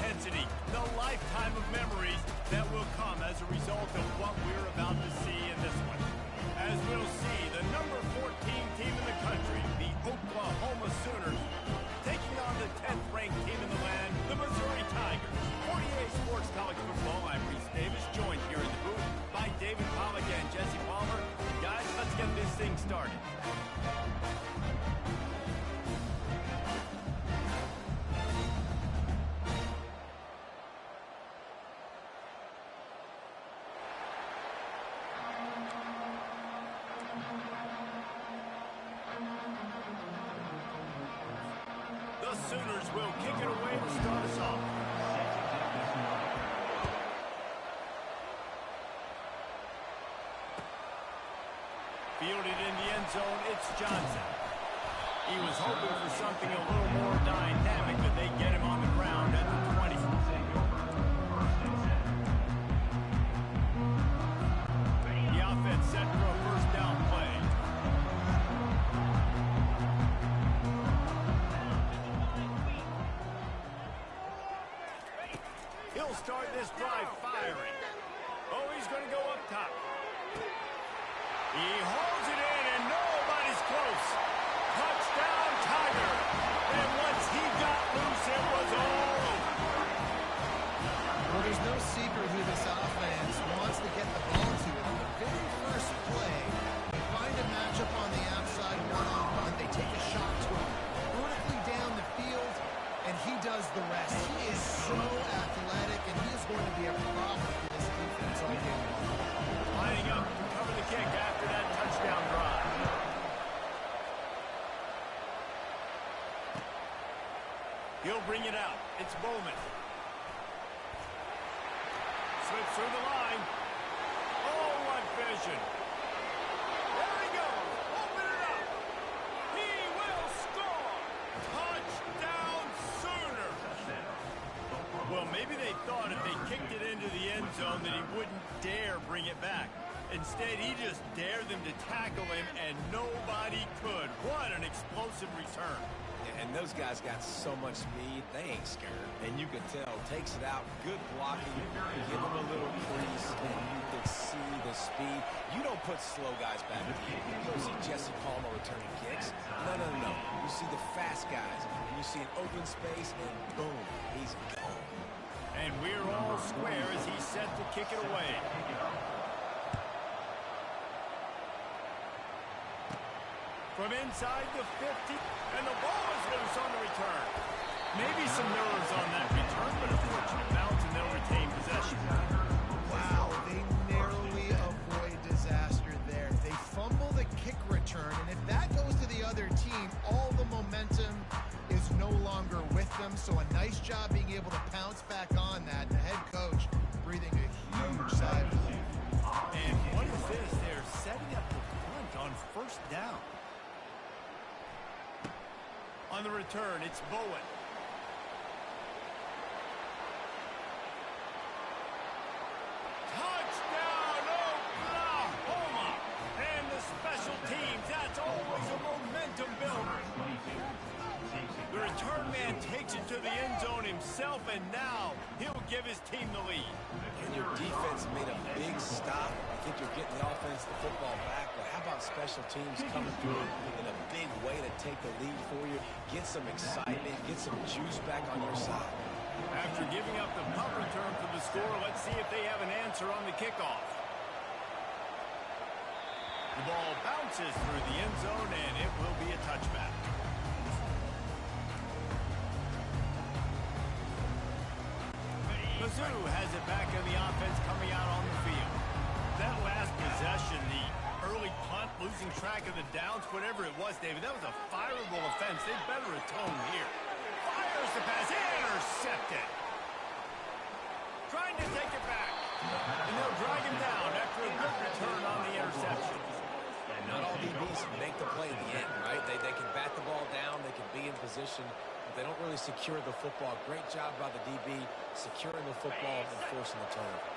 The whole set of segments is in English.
intensity, the lifetime of memories that will come as a result of what we're about to see in this one. As we'll see, the number 14 team in the country, the Oklahoma Sooners, taking on the 10th-ranked team in the land, the Missouri Tigers. 48 Sports College Football, I'm Reese Davis, joined here in the booth by David Pollack and Jesse Palmer. Guys, let's get this thing started. The Sooners will kick it away to start us off. Fielded in the end zone, it's Johnson. He was hoping for something a little more dynamic, but they get him on the ground at the 20. The offense set for a first down play. He'll start this drive firing. Oh, he's going to go up top. He holds it in, and nobody's close. Touchdown, Tiger. And once he got loose, it was all over. Well, there's no secret who this offense wants to get the ball to. On the very first play, they find a matchup on the outside one-on-one. They take a shot to him, vertically down the field, and he does the rest. He is so athletic, and he is going to be a problem for this defense all game long. Lining up to cover the kick after that touchdown drive. He'll bring it out. It's Bowman. Slips through the line. Oh, what vision. There he goes. Open it up. He will score. Touchdown, Sooners. Well, maybe they thought if they kicked it into the end zone that he wouldn't dare bring it back. Instead, he just dared them to tackle him, and nobody could. What an explosive return. And those guys got so much speed, they ain't scared. And you can tell, takes it out, good blocking, give them a little crease, and you can see the speed. You don't put slow guys back. You don't see Jesse Palmer returning kicks. No. You see the fast guys, and you see an open space, and boom, he's gone. And we're all square as he's set to kick it away. From inside the 50, and the ball is loose on the return. Maybe some nerves on that return, but a fortunate bounce, and they'll retain possession. Wow, they narrowly avoid disaster there. They fumble the kick return, and if that goes to the other team, all the momentum is no longer with them. So a nice job being able to pounce back on that. The head coach breathing a huge sigh of relief. And what is this? They're setting up the punt on first down. On the return, it's Bowen. Touchdown, Oklahoma! And the special teams, that's always a momentum builder. The return man takes it to the end zone himself, and now he'll give his team the lead. And your defense made a big stop. I think you're getting the offense the football back, but how about special teams coming through in a big way to take the lead for you, get some excitement, get some juice back on your side. After giving up the punt return for the score, let's see if they have an answer on the kickoff. The ball bounces through the end zone, and it will be a touchback. Cuzzo has it back in the offense coming out on the field. That last possession, the early punt, losing track of the downs, whatever it was, David, that was a fireable offense. They better atone here. Fires the pass, intercepted. Trying to take it back. And they'll drag him down after a good return on the interception. Not all DBs make the play in the end, right? They can bat the ball down, they can be in position, but they don't really secure the football. Great job by the DB securing the football and forcing the turnover.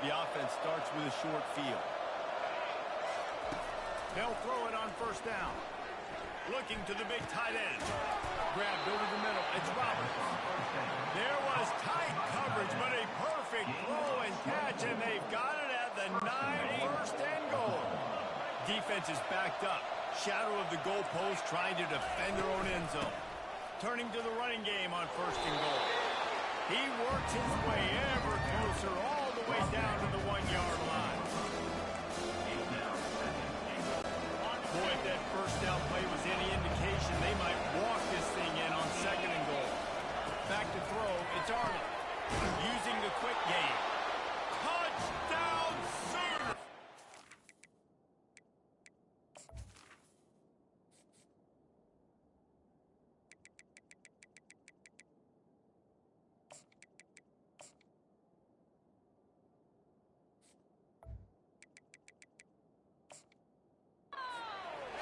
The offense starts with a short field. They'll throw it on first down. Looking to the big tight end. Grabbed over the middle. It's Roberts. There was time. defense is backed up. Shadow of the goalpost trying to defend their own end zone. Turning to the running game on 1st and goal. He works his way ever closer all the way down to the 1-yard line. Boy, if that first down play was any indication, they might walk this thing in on 2nd and goal. Back to throw, it's Arnold. Using the quick game. Touchdown, Sooners!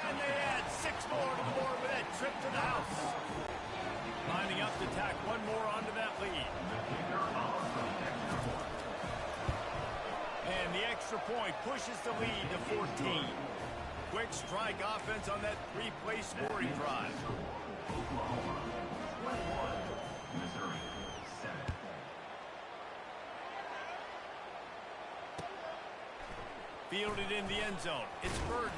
And they add 6 more to the board with that trip to the house. Lining up to tack one more onto that lead. And the extra point pushes the lead to 14. Quick strike offense on that 3-play scoring drive. Fielded in the end zone. It's Burden.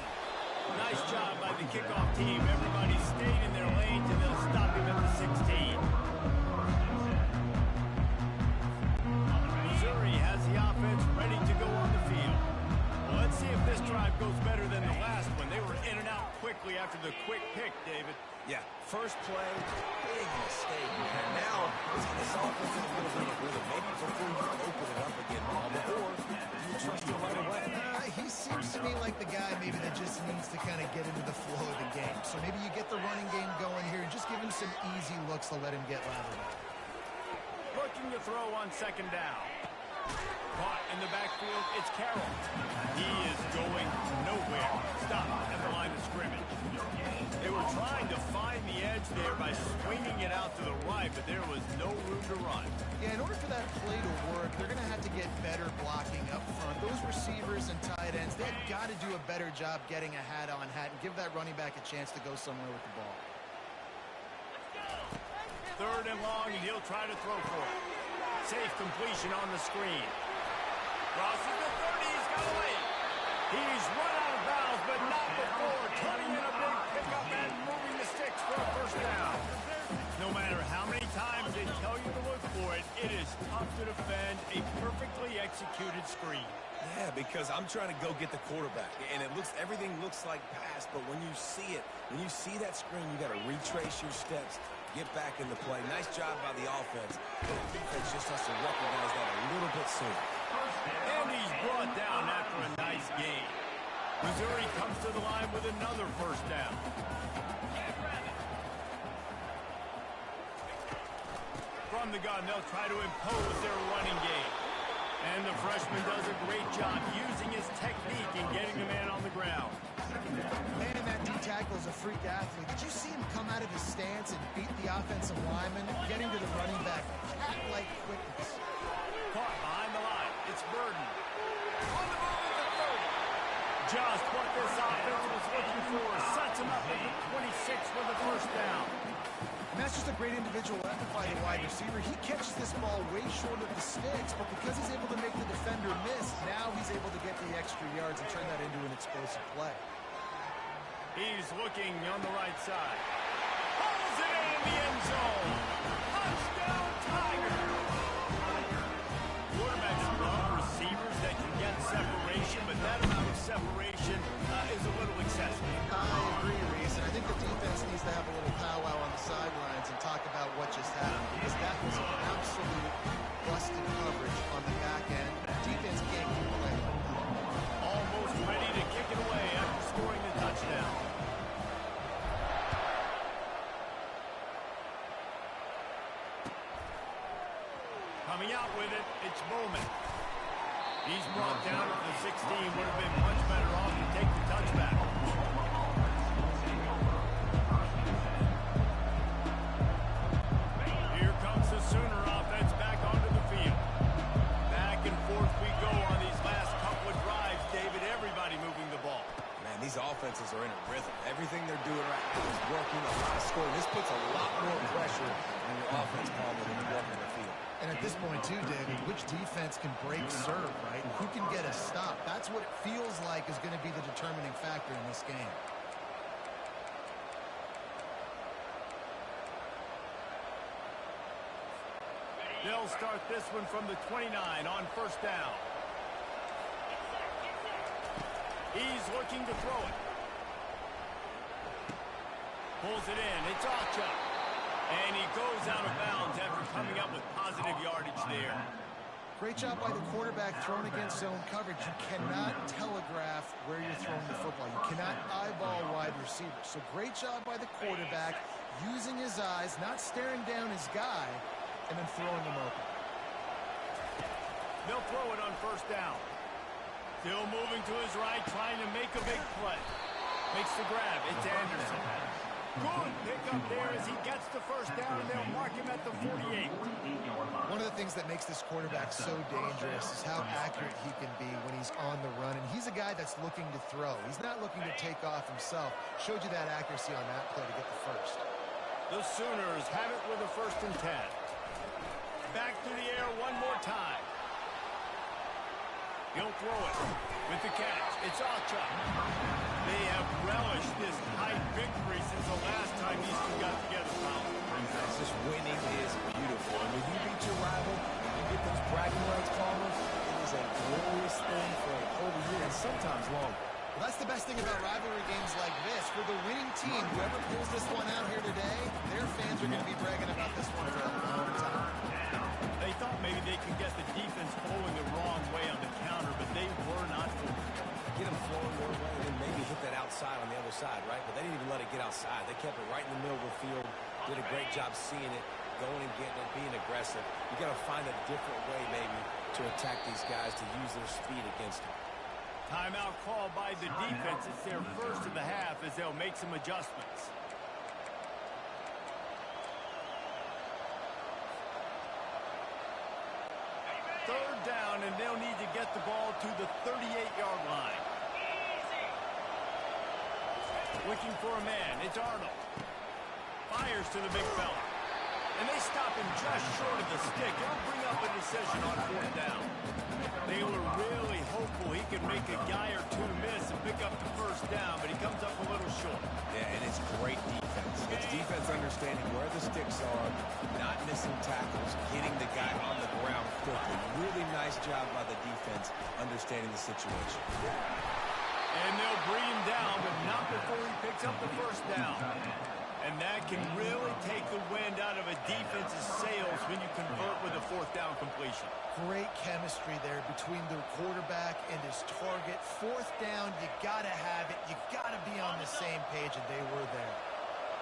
Nice job by the kickoff team. Everybody stayed in their lanes, and they'll stop him at the 16. Missouri has the offense ready to go on the field. Well, let's see if this drive goes better than the last one. They were in and out quickly after the quick pick, David. Yeah, first play, big mistake. And now, this offense is a little bit of rhythm. Maybe before you open it up again, or you trust it right away. He seems to me like the guy maybe that just needs to kind of get into the flow of the game. So maybe you get the running game going here and just give him some easy looks to let him get lateral. Looking to throw on 2nd down. Caught in the backfield, it's Carroll. He is going nowhere. Stop at the line of scrimmage. They were trying to find the edge there by swinging it out to the right, but there was no room to run. Yeah, in order for that play to work, they're going to have to get better blocking up front. Those receivers and tight ends, they've got to do a better job getting a hat-on-hat and give that running back a chance to go somewhere with the ball. 3rd and long, and he'll try to throw for it. Safe completion on the screen. Crosses the 30, he's got away. He's run out of bounds, but not before turning in a big pickup and moving the sticks for a 1st down. No matter how many times they tell you to look for it, it is tough to defend a perfectly executed screen. Yeah, because I'm trying to go get the quarterback, and everything looks like pass, but when you see it, when you see that screen, you got to retrace your steps, get back in the play. Nice job by the offense. The defense just has to recognize that a little bit sooner. And he's brought down after a nice game. Missouri comes to the line with another 1st down. From the gun, they'll try to impose their running game. And the freshman does a great job using his technique and getting the man on the ground. Man, that D-tackle is a freak athlete. Did you see him come out of his stance and beat the offensive lineman, getting to the running back? Cat-like quickness. Caught behind the line. It's Burden. On the move at the 30. Just what this offense was looking for. Sets him up at the 26 for the 1st down. And that's just a great individual effort by the wide receiver. He catches this ball way short of the sticks, but because he's able to make the defender miss, now he's able to get the extra yards and turn that into an explosive play. He's looking on the right side. Pulls it in the end zone. Touchdown, Tiger. Quarterbacks love receivers that can get separation, but that amount of separation is a little excessive. I agree, Reese, and I think the defense needs to have a little powwow on the sidelines and talk about what just happened, because that was an absolute busted coverage on the back end. Defense can't keep playing. Almost ready to kick it away after scoring the touchdown. Coming out with it, it's Bowman. He's brought down at the 16. Would have been much better off to take the touchback. Here comes the Sooner offense back onto the field. Back and forth we go on these last couple of drives, David. Everybody moving the ball. Man, these offenses are in a rhythm. Everything they're doing right now is working. A lot of scoring. This puts a lot more pressure on your offense, Paul, when you walk in the field. And a At this point, too, David, which defense can break serve, right? Who can get a stop? That's what it feels like is going to be the determining factor in this game. They'll start this one from the 29 on first down. He's looking to throw it. Pulls it in. It's Archer. And he goes out of bounds after coming up with positive yardage there. Great job by the quarterback throwing against zone coverage. You cannot telegraph where you're throwing the football. You cannot eyeball wide receivers. So great job by the quarterback using his eyes, not staring down his guy, and then throwing him open. They'll throw it on first down. Still moving to his right, trying to make a big play. Makes the grab. It's Anderson. Good pickup there as he gets the first down, and they'll mark him at the 48. One of the things that makes this quarterback so dangerous is how accurate he can be when he's on the run. And he's a guy that's looking to throw. He's not looking to take off himself. Showed you that accuracy on that play to get the first. The Sooners have it with a 1st and 10. Back to the air one more time. He'll throw it with the catch. It's Archer. They have relished this tight victory since the last time these two got together, Colin. Just winning is beautiful. And when you beat your rival, you get those bragging rights, Palmer. It is a glorious thing for a whole year and sometimes longer. Well, that's the best thing about rivalry games like this. For the winning team, whoever pulls this one out here today, their fans are going to be bragging about this one for a long time. They thought maybe they could get the defense flowing the wrong way on the counter, but they were not fooling. Get them flowing their way and then maybe hit that outside on the other side, right? But they didn't even let it get outside. They kept it right in the middle of the field, did a great job seeing it, going and getting it, being aggressive. You got to find a different way maybe to attack these guys, to use their speed against them. Timeout called by the defense. It's their first of the half as they'll make some adjustments. Third down, and they'll need to get the ball to the 38-yard line. Looking for a man. It's Arnold. Fires to the big fella. And they stop him just short of the stick. It'll bring up a decision on 4th down. They were really hopeful he could make a guy or two miss and pick up the first down, but he comes up a little short. Yeah, and it's great defense. It's defense understanding where the sticks are, not missing tackles, getting the guy on the ground quickly. Really nice job by the defense understanding the situation. And they'll bring him down, but not before he picks up the first down. And that can really take the wind out of a defense's sails when you convert with a 4th down completion. Great chemistry there between the quarterback and his target. 4th down, you got to have it. You got to be on the same page, and they were there.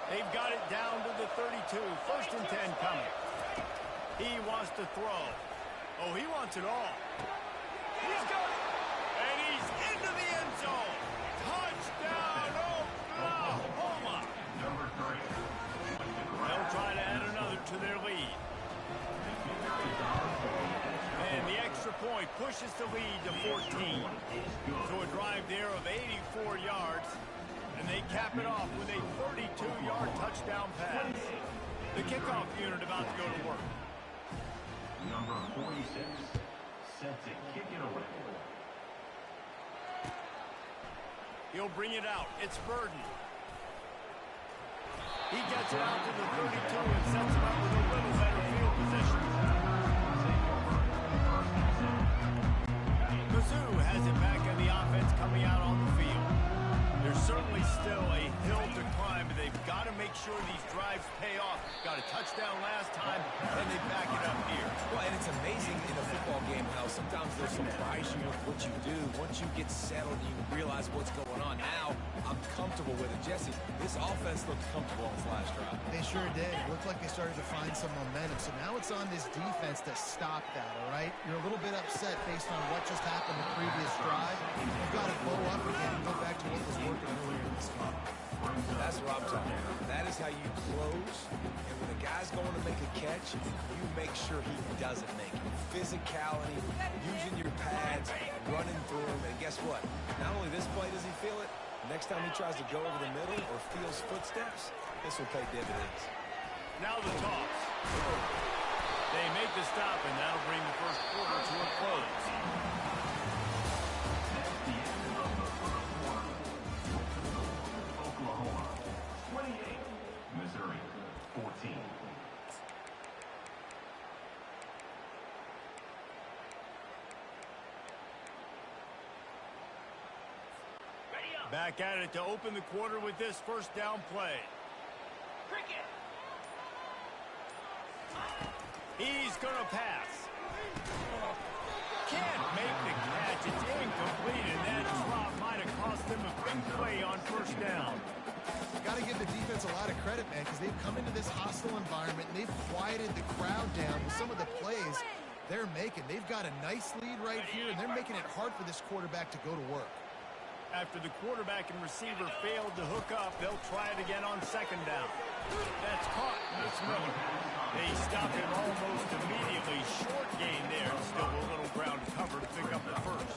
They've got it down to the 32. 1st and 10 coming. He wants to throw. Oh, he wants it all. He's got it. And he's into the end zone. Touchdown, Oklahoma. They'll try to add another to their lead. And the extra point pushes the lead to 14. So a drive there of 84 yards. And they cap it off with a 32-yard touchdown pass. The kickoff unit about to go to work. Number 46, set to kick it away. He'll bring it out. It's Burden. He gets it out to the 32 and sets it up with a little better field position. Cuzzo has it back in the offense coming out on the field. There's certainly still a hill to climb, but they've got to make sure these drives pay off. Got a touchdown last time, and they back it up here. Well, and it's amazing in a football game how sometimes they'll surprise you with what you do. Once you get settled, you realize what's going on. Now, I'm comfortable with it. Jesse, this offense looked comfortable on this last drive. They sure did. It looked like they started to find some momentum. So now it's on this defense to stop that, all right? You're a little bit upset based on what just happened the previous drive. You've got to blow up again and go back to what was working earlier in this game. That's what I'm talking about. That is how you close. And when a guy's going to make a catch, you make sure he doesn't make it. Physicality, using your pads, running through him. And guess what? Not only this play does he feel it, next time he tries to go over the middle or feels footsteps, this will pay dividends. Now the toss. They make the stop, and that'll bring the first quarter to a close. That's the end of the first quarter. Oklahoma 28, Missouri 14. Back at it to open the quarter with this first down play. He's going to pass. Can't make the catch. It's incomplete, and that drop might have cost him a big play on first down. Got to give the defense a lot of credit, man, because they've come into this hostile environment, and they've quieted the crowd down with some of the plays they're making. They've got a nice lead right here, and they're making it hard for this quarterback to go to work. After the quarterback and receiver failed to hook up, they'll try it again on second down. That's caught. It's Miller. They stop him almost immediately. Short gain there. Still a little ground to cover to pick up the first.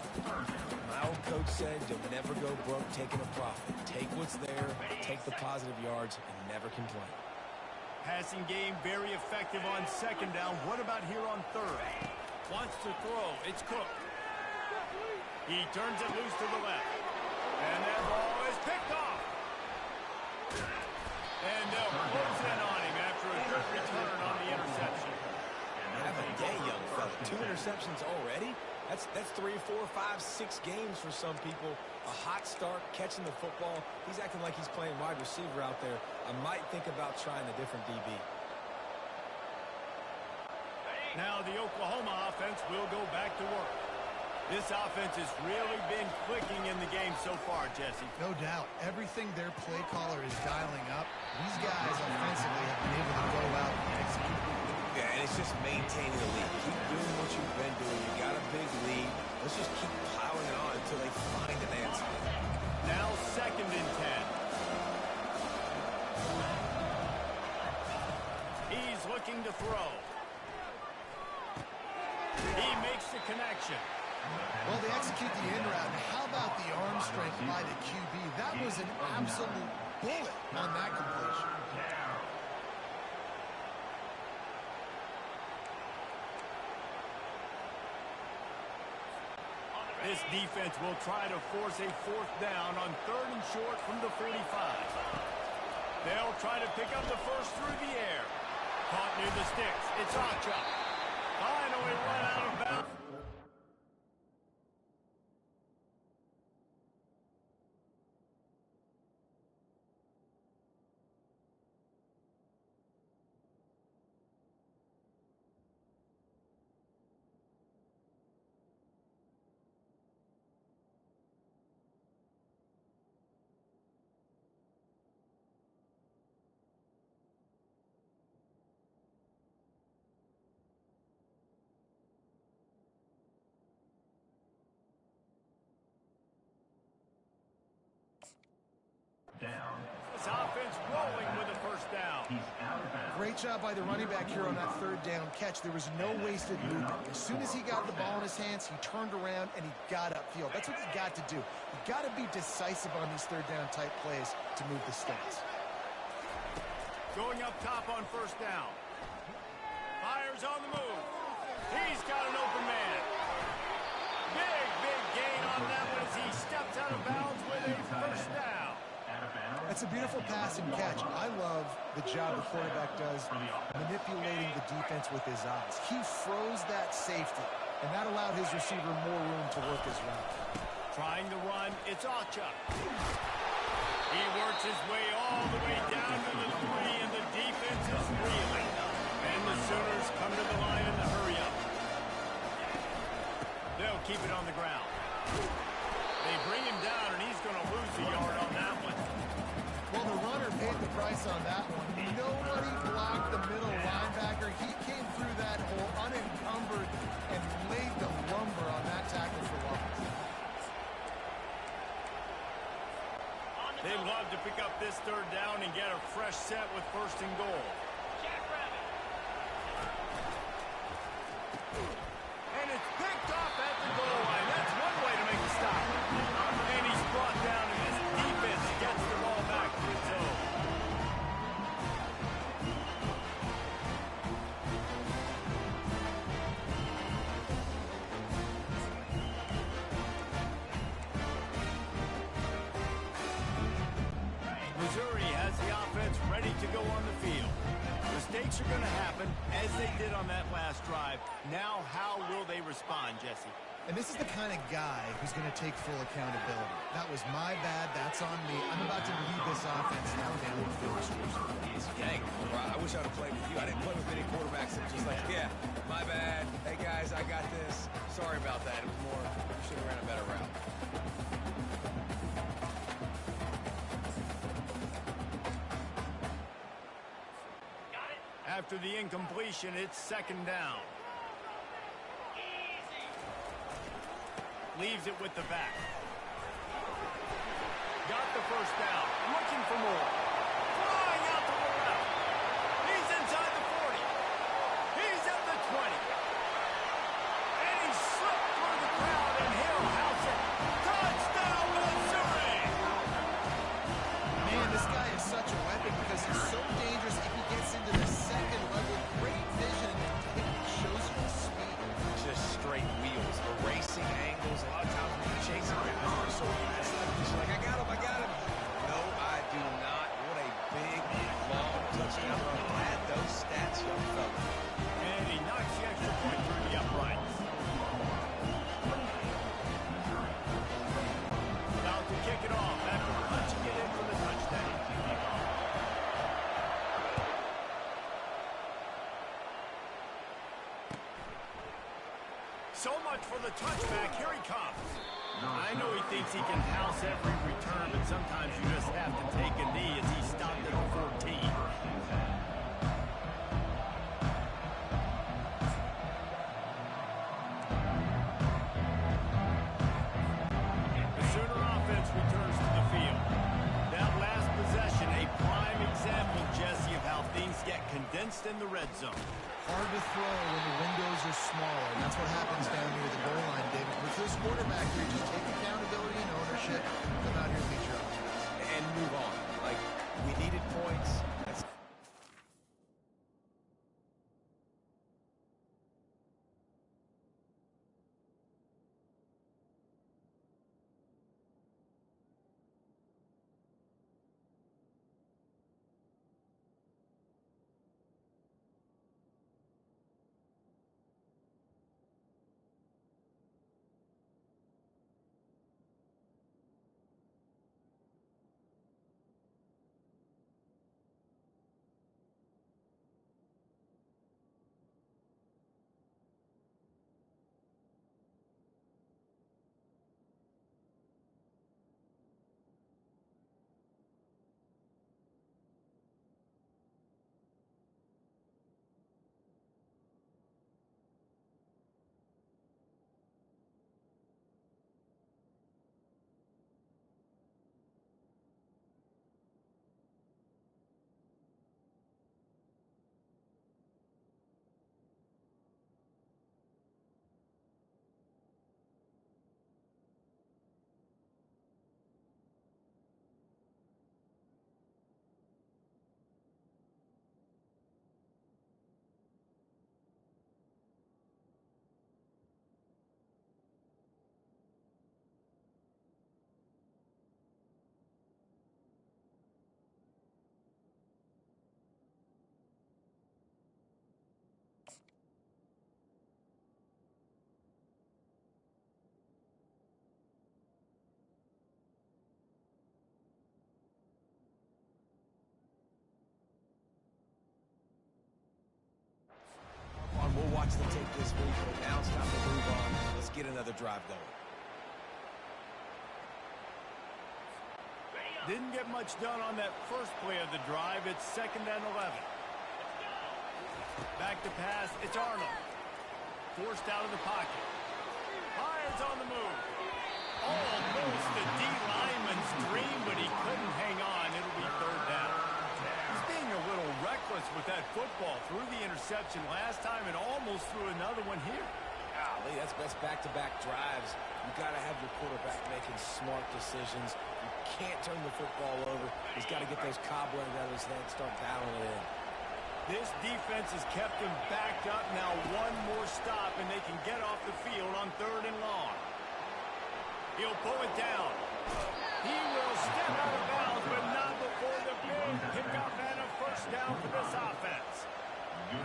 My old coach said you'll never go broke taking a profit. Take what's there, take the positive yards, and never complain. Passing game very effective on second down. What about here on third? Wants to throw. It's Cook. He turns it loose to the left. And that ball is picked off. And they'll close in on him after a good return on the interception. Have a day, young fella. 2 interceptions already? That's 3, 4, 5, 6 games for some people. A hot start, catching the football. He's acting like he's playing wide receiver out there. I might think about trying a different DB. Now the Oklahoma offense will go back to work. This offense has really been clicking in the game so far, Jesse. No doubt. Everything their play caller is dialing up, these guys offensively have been able to go out and execute. Yeah, and it's just maintaining the lead. Keep doing what you've been doing. You got a big lead. Let's just keep piling it on until they find an answer. Now second and 10. He's looking to throw. He makes the connection. Well, they execute the in route. And how about the arm strength by the QB? That was an absolute bullet on that completion. This defense will try to force a fourth down on third and short from the 45. They'll try to pick up the first through the air. Caught near the sticks. It's Ocha. Finally run out of bounds. Down. This offense rolling with a first down. He's out of bounds. Great job by the running back here on that third down catch. There was no wasted movement. As soon as he got the ball in his hands, he turned around and he got upfield. That's what you got to do. You got to be decisive on these third down type plays to move the sticks. Going up top on first down. Fires on the move. He's got an open man. Big gain on that one as he steps out of bounds with a first down. That's a beautiful pass and catch. I love the job the quarterback does manipulating the defense with his eyes. He froze that safety, and that allowed his receiver more room to work his route. Trying to run, it's Ocha. He works his way all the way down to the 3, and the defense is reeling. And the Sooners come to the line in the hurry up. They'll keep it on the ground. They bring him down, and he's going to lose a yard on that one. Well, the runner paid the price on that one. Nobody blocked the middle linebacker. He came through that hole unencumbered and laid the lumber on that tackle for loss. They'd love to pick up this third down and get a fresh set with first and goal. And it's picked off at the goal line. That's one way to make a stop. And he's brought down, and his defense gets the ball back to its own. ready to go on the field. Mistakes are going to happen, as they did on that last drive. Now, how will they respond, Jesse? And this is the kind of guy who's going to take full accountability. That was my bad. That's on me. I'm about to lead this offense now down the field. Dang, I wish I would have played with you. I didn't play with many quarterbacks that just like, yeah, my bad. Hey, guys, I got this. Sorry about that. It was more, should have ran a better route. After the incompletion, it's second down. Leaves it with the back. Got the first down. Looking for more. Flying out to the left. He's inside the 40. He's at the 20. And he slipped through the crowd, and he'll house it. Touchdown, Missouri! Man, this guy is such a weapon because he's so dangerous if he gets into the second level. Great vision, and it shows you his speed. Just straight wheels, erasing angles. A lot of times when you're chasing guys, they're so fast. You're like, I got him. No, I do not. What a big, long touchdown run. Add those stats, young fella. And he knocks the extra point through the uprights. About to kick it off after punching it in for the touchdown. So much for the touchback. Here he comes. I know he thinks he can house every return, but sometimes you just have to take a knee as he stopped at the 14. The Sooner offense returns to the field. That last possession, a prime example, Jesse, of how things get condensed in the red zone. Hard to throw when the windows are smaller, and that's what happens down near the goal line, David. With this quarterback here, just take accountability and ownership, come out here and lead your offense. And move on. Like, we needed points. That's we'll watch them take this week. Now it's time to move on. Let's get another drive going. Didn't get much done on that first play of the drive. It's second and 11. Back to pass. It's Arnold. Forced out of the pocket. Hines on the move. Almost the D lineman's dream, but he couldn't hang on. It'll be third down. He's being a little reckless with that football. Threw the interception last time and almost threw another one here. Golly, that's best back-to-back drives. You got to have your quarterback making smart decisions. You can't turn the football over. He's got to get those cobwebs out of his head and start dialing it in. This defense has kept him backed up. Now one more stop, and they can get off the field on third and long. He'll pull it down. He will step out of bounds, but not before for the big pickup and a first down for this offense.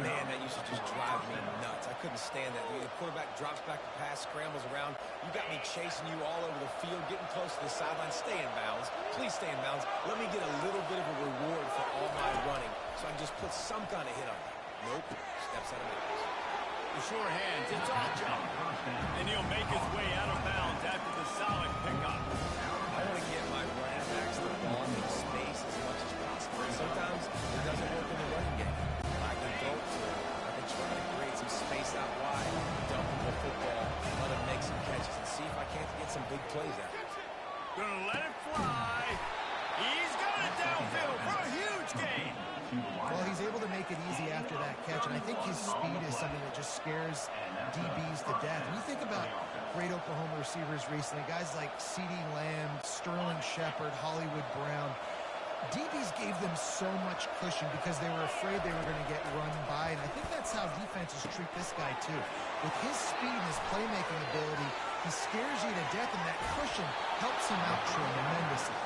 Man, that used to just drive me nuts. I couldn't stand that. The quarterback drops back to pass, scrambles around. You got me chasing you all over the field, getting close to the sideline. Stay in bounds. Please stay in bounds. Let me get a little bit of a reward for all my running so I can just put some kind of hit on you. Nope. Steps out of bounds. The sure hands. It's all jump. And he'll make his way out of bounds after the solid pickup. I want to get my running backs the ball in space as much as possible. Sometimes it doesn't work in the running game. I can go to it. I can try to create some space out wide, dump him the football, let him make some catches, and see if I can't get some big plays out of it. Gonna let it fly. He's got it downfield for a huge gain. Well, he's able to make it easy after that catch, and I think his speed is something that just scares DBs to death. When you think about great Oklahoma receivers recently, guys like CeeDee Lamb, Sterling Shepard, Hollywood Brown, DBs gave them so much cushion because they were afraid they were going to get run by, and I think that's how defenses treat this guy too. With his speed and his playmaking ability, he scares you to death, and that cushion helps him out tremendously.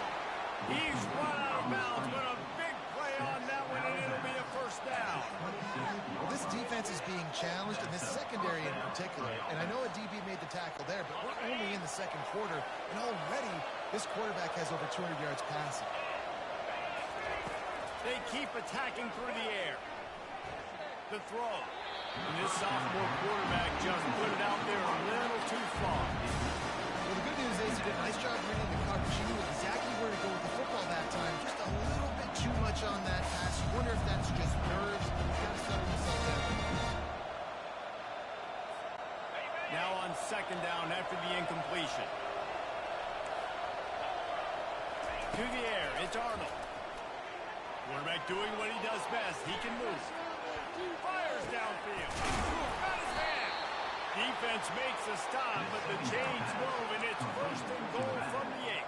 He's run out of bounds, but a big play on that one, and it'll be a first down. Well, this defense is being challenged, and this secondary in particular, and I know a DB made the tackle there, but we're only in the second quarter, and already this quarterback has over 200 yards passing. They keep attacking through the air. The throw. And this sophomore quarterback just put it out there a little too far. Well, the good news is he did a nice job reading the coverage. He knew exactly where to go with the football that time. Just a little bit too much on that pass. You wonder if that's just nerves. He's got to settle himself down. Now on second down after the incompletion. To the air. It's Arnold. Quarterback doing what he does best. He can move. Fires downfield. Got his hand. Defense makes a stop, but the chains move, and it's first and goal from the 8.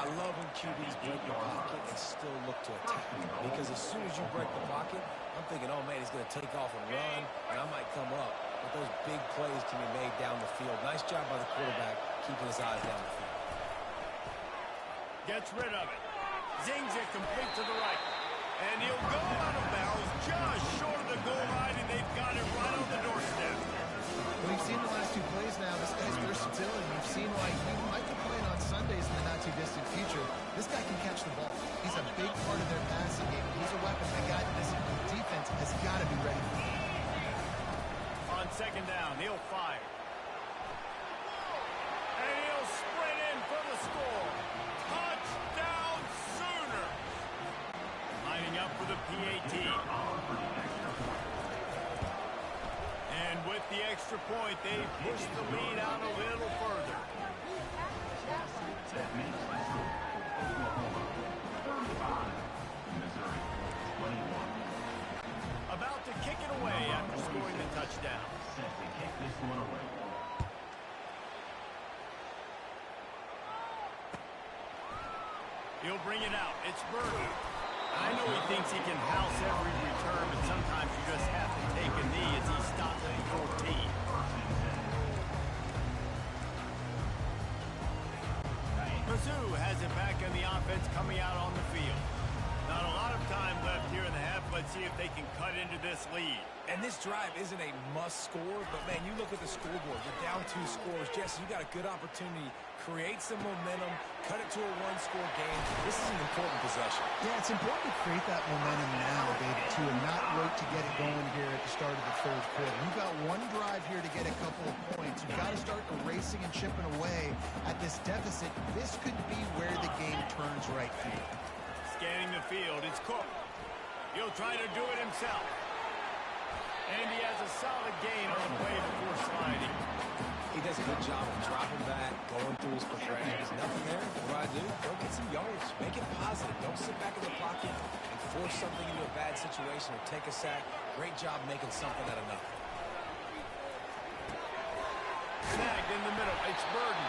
I love when QBs break the pocket and still look to attack. Because as soon as you break the pocket, I'm thinking, oh, man, he's going to take off and run, and I might come up. But those big plays can be made down the field. Nice job by the quarterback keeping his eyes down the field. Gets rid of it. Zings it complete to the right. And he'll go out of bounds just short of the goal line, and they've got it right on the doorstep. Well, we've seen the last two plays now. This guy's versatility. We've seen why he might be playing on Sundays in the not-too-distant future. This guy can catch the ball. He's a big part of their passing game. He's a weapon. The guy, this defense has got to be ready for him. On second down, he'll fire. And he'll sprint in for the score. Touchdown Sooner. Lining up for the PAT. And with the extra point, they push the lead out a little further. That makes Oklahoma 35, Missouri 21. About to kick it away after scoring the touchdown. Set to kick this one away. He'll bring it out. It's Burton. I know he thinks he can house every return, but sometimes you just have to take a knee as he stops at the 14. Cuzzo has it back in the offense coming out on the field. Not a lot of time left here in the half. Let's see if they can cut into this lead. And this drive isn't a must score, but, man, you look at the scoreboard. You're down 2 scores. Jesse, you got a good opportunity. Create some momentum. Cut it to a 1-score game. This is an important possession. Yeah, it's important to create that momentum now, David, too, and not wait to get it going here at the start of the third quarter. You've got one drive here to get a couple of points. You've got to start erasing and chipping away at this deficit. This could be where the game turns right here. Scanning the field, it's Cook. He'll try to do it himself. And he has a solid gain on the play before sliding. He does a good job of dropping back, going through his progression. There's nothing there. What do? Go get some yards. Make it positive. Don't sit back in the pocket and force something into a bad situation or take a sack. Great job making something out of nothing. Snagged in the middle. It's Burton.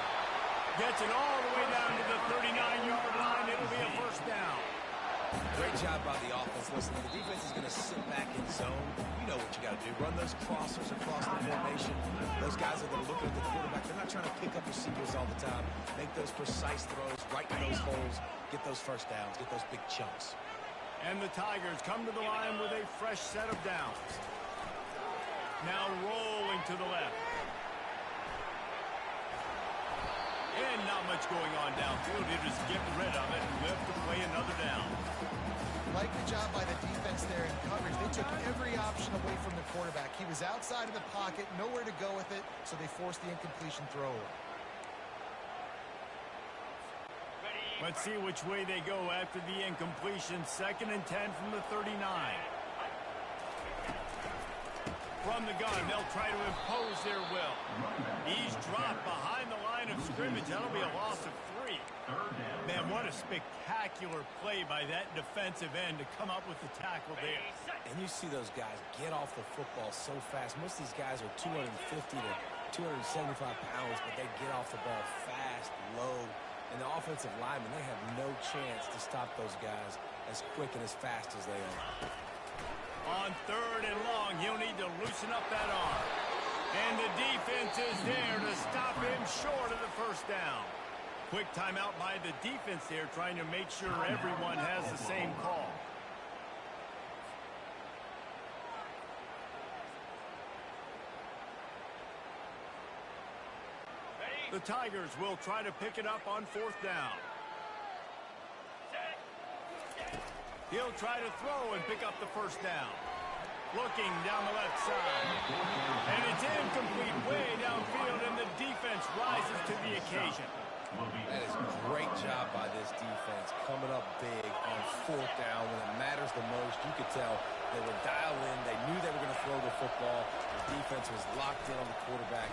Gets it all the way down to the 39-yard line. It'll be a first down. Great job by the offense. Listen, the defense is going to sit back in zone. You know what you got to do. Run those crossers across the formation. Those guys are looking at the quarterback. They're not trying to pick up receivers all the time. Make those precise throws, right in those holes, get those first downs, get those big chunks. And the Tigers come to the line with a fresh set of downs. Now rolling to the left. And not much going on downfield. He just get rid of it and live to play another down. Like the job by the defense there in coverage. They took every option away from the quarterback. He was outside of the pocket, nowhere to go with it, so they forced the incompletion throw away. Let's see which way they go after the incompletion. 2nd and 10 from the 39. From the gun, they'll try to impose their will. He's dropped behind the line of scrimmage. That'll be a loss of 3. Man, what a spectacular play by that defensive end to come up with the tackle there. And you see those guys get off the football so fast. Most of these guys are 250 to 275 pounds, but they get off the ball fast, low. And the offensive linemen, they have no chance to stop those guys as quick and as fast as they are. On 3rd and long, he'll need to loosen up that arm. And the defense is there to stop him short of the first down. Quick timeout by the defense there, trying to make sure everyone has the same call. The Tigers will try to pick it up on 4th down. He'll try to throw and pick up the first down. Looking down the left side. And it's incomplete way downfield, and the defense rises to the occasion. That is a great job by this defense, coming up big on 4th down when it matters the most. You could tell they were dialed in. They knew they were going to throw the football. The defense was locked in on the quarterback.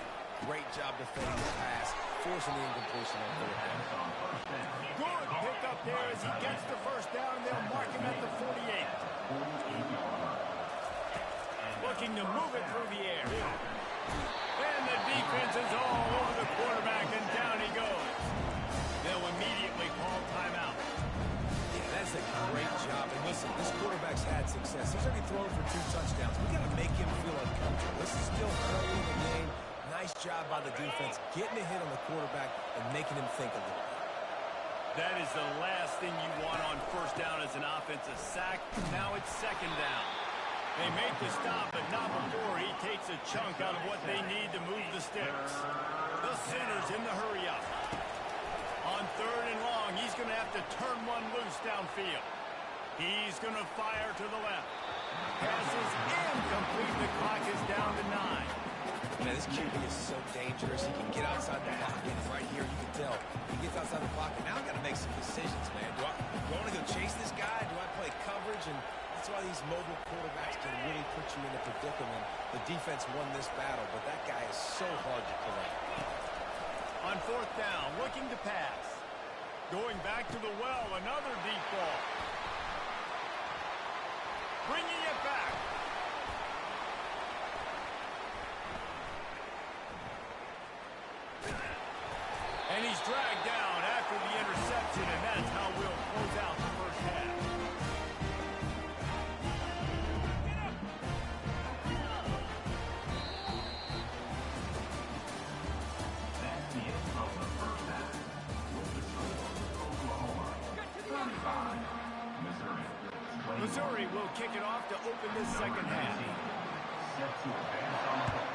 Great job defending the pass, forcing the incompletion on 4th down. Good pick up there as he gets the first down, and they'll mark him at the 48. Looking to move it through the air. And the defense is all over the quarterback, and down he goes. They'll immediately call timeout. Yeah, that's a great job. And listen, this quarterback's had success. He's already thrown for 2 touchdowns. We got to make him feel uncomfortable. This is still early in the game. Nice job by the defense, getting a hit on the quarterback and making him think a little bit. That is the last thing you want on 1st down as an offensive sack. Now it's 2nd down. They make the stop, but not before he takes a chunk out of what they need to move the sticks. The Sooners in the hurry up. On 3rd and long, he's going to have to turn one loose downfield. He's going to fire to the left. Passes incomplete. The clock is down to 9. Man, this QB is so dangerous. He can get outside the pocket. And right here, you can tell he gets outside the pocket. Now I got to make some decisions, man. Do I want to go chase this guy? Do I play coverage? And that's why these mobile quarterbacks can really put you in a predicament. The defense won this battle, but that guy is so hard to correct. On 4th down, looking to pass. Going back to the well, another deep ball. Bringing it back. And he's dragged down after the interception, and that's how we'll close out the first half. That's the end of the first half. With the score, Oklahoma 35, Missouri 20. Missouri will kick it off to open this second half. Set to advance on the ball.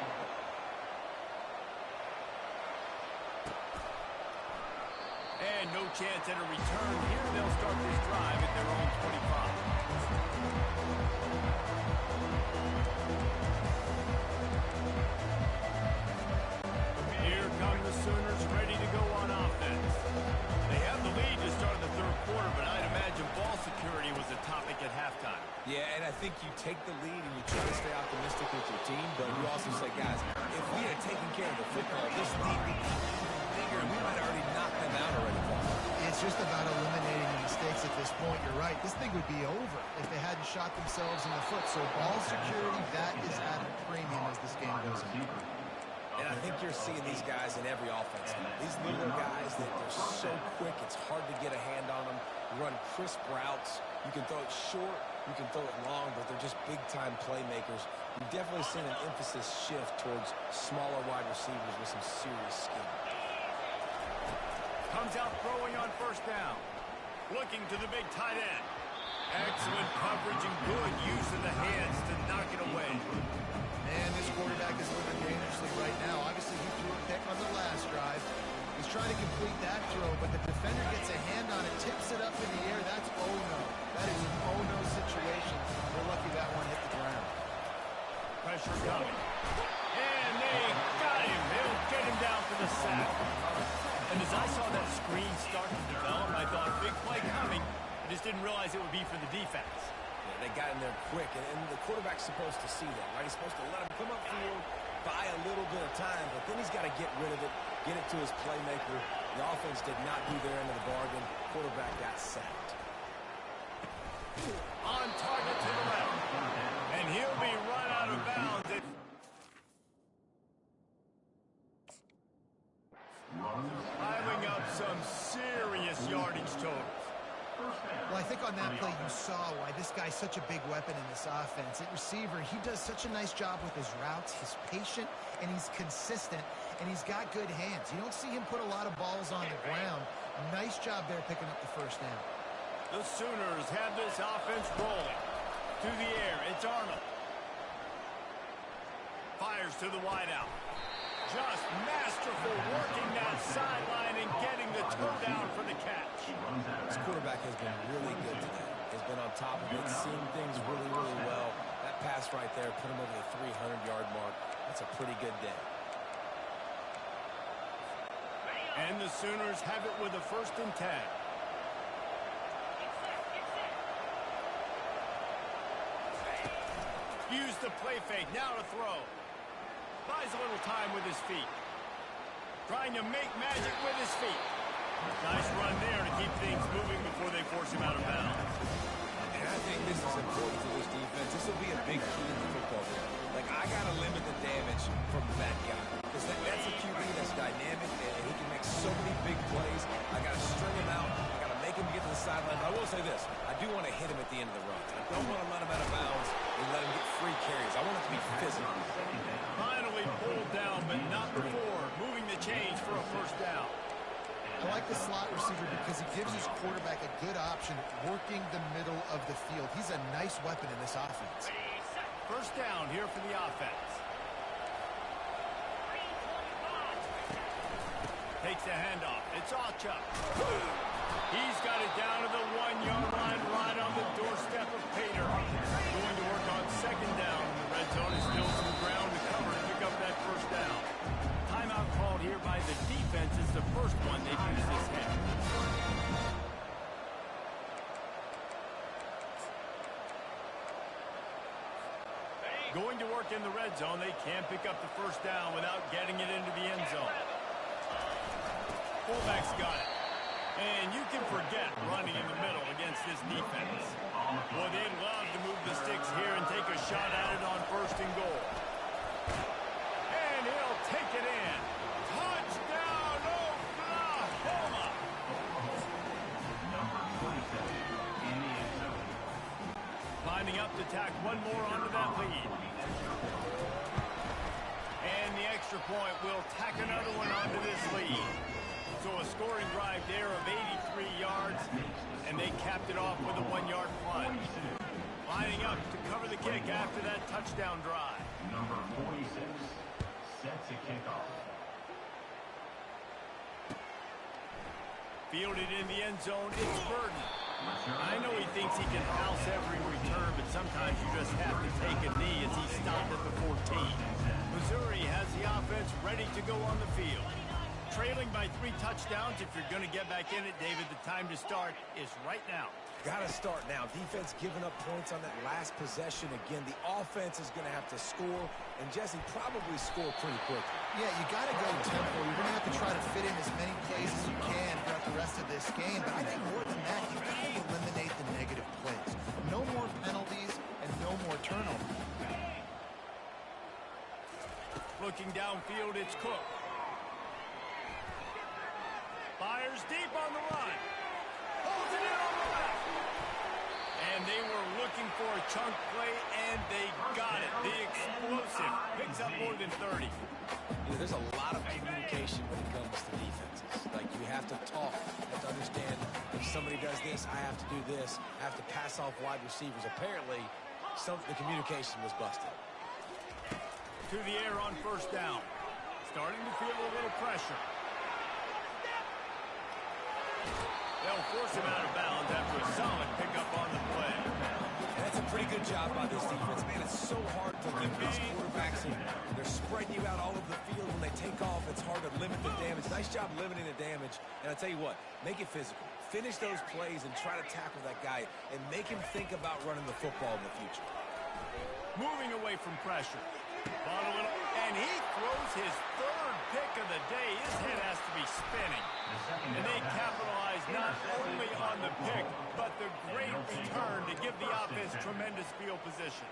And no chance at a return here. They'll start this drive at their own 25. Here come the Sooners ready to go on offense. They have the lead to start the 3rd quarter, but I'd imagine ball security was a topic at halftime. Yeah, and I think you take the lead and you try to stay optimistic with your team, but you also say, guys, if we had taken care of the football, this lead would be bigger, and we might have already knocked them out already. It's just about eliminating the mistakes at this point. You're right. This thing would be over if they hadn't shot themselves in the foot. So ball security, that is at a premium as this game goes on. And I think you're seeing these guys in every offense. These little guys, they're so quick, it's hard to get a hand on them. Run crisp routes. You can throw it short, You can throw it long, but they're just big-time playmakers. We've definitely seen an emphasis shift towards smaller wide receivers with some serious skill. Comes out throwing on first down. Looking to the big tight end. Excellent coverage and good use of the hands to knock it away. Man, this quarterback is living dangerously right now. Obviously, he threw a pick on the last drive. He's trying to complete that throw, but the defender gets a hand on it, tips it up in the air. That's oh-no. That is an oh-no situation. We're lucky that one hit the ground. Pressure coming. And they got him. They'll get him down for the sack. And as I saw that screen start to develop, I thought, big play coming. I just didn't realize it would be for the defense. Yeah, they got in there quick, and the quarterback's supposed to see that, right? He's supposed to let him come upfield, buy a little bit of time, but then he's got to get rid of it, get it to his playmaker. The offense did not do their end of the bargain. Quarterback got sacked. On target to the left. And he'll be run out of bounds. Piling up some serious yardage totals. Well, I think on that play you saw why this guy's such a big weapon in this offense. At receiver, he does such a nice job with his routes. He's patient, and he's consistent, and he's got good hands. You don't see him put a lot of balls on the ground. Nice job there picking up the first down. The Sooners have this offense rolling. To the air, it's Arnold. Fires to the wideout. Just masterful working that sideline and getting the toe down for the catch. This quarterback has been really good today. He's been on top of it, seeing things really, really well. That pass right there put him over the 300-yard mark. That's a pretty good day. And the Sooners have it with a 1st and 10. Use the play fake, now to throw. Buys a little time with his feet. Trying to make magic with his feet. Nice run there to keep things moving before they force him out of bounds. And I think this is important for this defense. This will be a big key in the football game. Like, I got to limit the damage from that guy. Because that's a QB that's dynamic, and he can make so many big plays. I got to string him out. I got to make him get to the sideline. But I will say this. I do want to hit him at the end of the run. I don't want to let him out of bounds and let him get free carries. I want it to be physical. Finally pulled down, but not before. Moving the chains for a 1st down. I like the slot receiver because he gives his quarterback a good option working the middle of the field. He's a nice weapon in this offense. 1st down here for the offense. Takes the handoff. It's Alchuk. He's got it down to the 1-yard line, right on the doorstep of Pater. Going to work on 2nd down. The red zone is still some ground to cover to pick up that 1st down. Timeout called here by the defense. It's the first one they've used this half. Going to work in the red zone. They can't pick up the 1st down without getting it into the end zone. Fullback's got it. And you can forget running in the middle against this defense. Boy, they'd love to move the sticks here and take a shot at it on 1st and goal. And he'll take it in. Touchdown, Oklahoma! Number 27 in the end zone. Lining up to tack one more onto that lead. And the extra point will tack another one onto this lead. So a scoring drive there of 83 yards, and they capped it off with a 1-yard plunge. Lining up to cover the kick after that touchdown drive. Number 46 sets a kickoff. Fielded in the end zone, it's Burden. I know he thinks he can house every return, but sometimes you just have to take a knee as he stopped at the 14. Missouri has the offense ready to go on the field. Trailing by 3 touchdowns. If you're going to get back in it, David, the time to start is right now. Got to start now. Defense giving up points on that last possession. Again, the offense is going to have to score, and Jesse probably score pretty quickly. Yeah, you got to go tempo. You're going to have to try to fit in as many plays as you can throughout the rest of this game. But I think more than that, you've got to eliminate the negative plays. No more penalties and no more turnovers. Looking downfield, it's Cook. Fires deep on the run. Holds it in on the left. And they were looking for a chunk play, and they got it. The explosive picks up more than 30. There's a lot of communication when it comes to defenses. Like, you have to talk. You have to understand if somebody does this, I have to do this. I have to pass off wide receivers. Apparently, the communication was busted. To the air on first down. Starting to feel a little pressure. They'll force him out of bounds after a solid pickup on the play. And that's a pretty good job by this defense. Man, it's so hard to limit these quarterbacks. They're spreading you out all over the field. When they take off, it's hard to limit the damage. Nice job limiting the damage. And I'll tell you what, make it physical. Finish those plays and try to tackle that guy and make him think about running the football in the future. Moving away from pressure. And he throws his third pick of the day. His head has to be spinning. And they capitalize not only on the pick, but the great return to give the offense tremendous field position.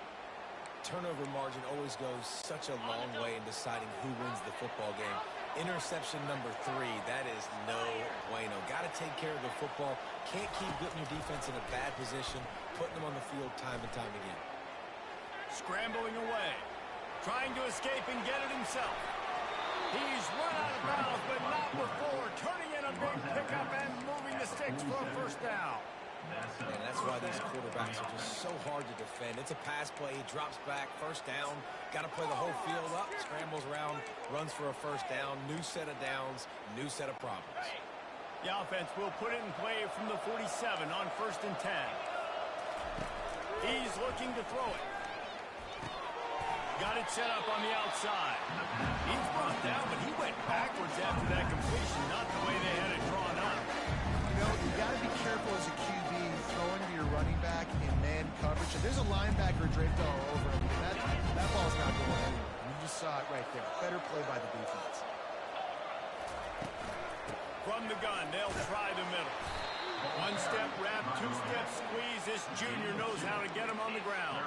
Turnover margin always goes such a long way in deciding who wins the football game. Interception number 3, that is no bueno. Got to take care of the football. Can't keep putting your defense in a bad position, putting them on the field time and time again. Scrambling away. Trying to escape and get it himself. He's run out of bounds, but not before. Turning in a big pickup and moving the sticks for a first down. And that's why these quarterbacks are just so hard to defend. It's a pass play. He drops back. First down. Got to play the whole field up. Scrambles around. Runs for a first down. New set of downs. New set of problems. The offense will put it in play from the 47 on first and 10. He's looking to throw it. Got it set up on the outside. He's brought down, but he went backwards after that completion, not the way they had it drawn up. You know, you got to be careful as a QB throwing to your running back in man coverage. If there's a linebacker draped all over him, that ball's not going anywhere. You just saw it right there. Better play by the defense. From the gun, they'll try the middle. One-step wrap, two-step squeeze. This junior knows how to get him on the ground.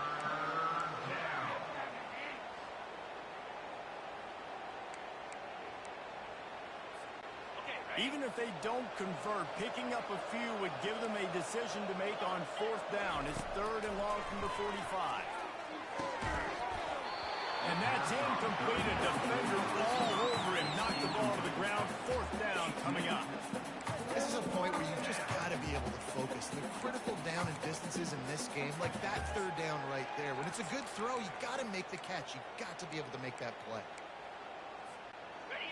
Even if they don't convert, picking up a few would give them a decision to make on fourth down. It's third and long from the 45. And that's incomplete. A defender all over him. Knocked the ball to the ground. Fourth down coming up. This is a point where you've just got to be able to focus. The critical down and distances in this game, like that third down right there. When it's a good throw, you got to make the catch. You've got to be able to make that play.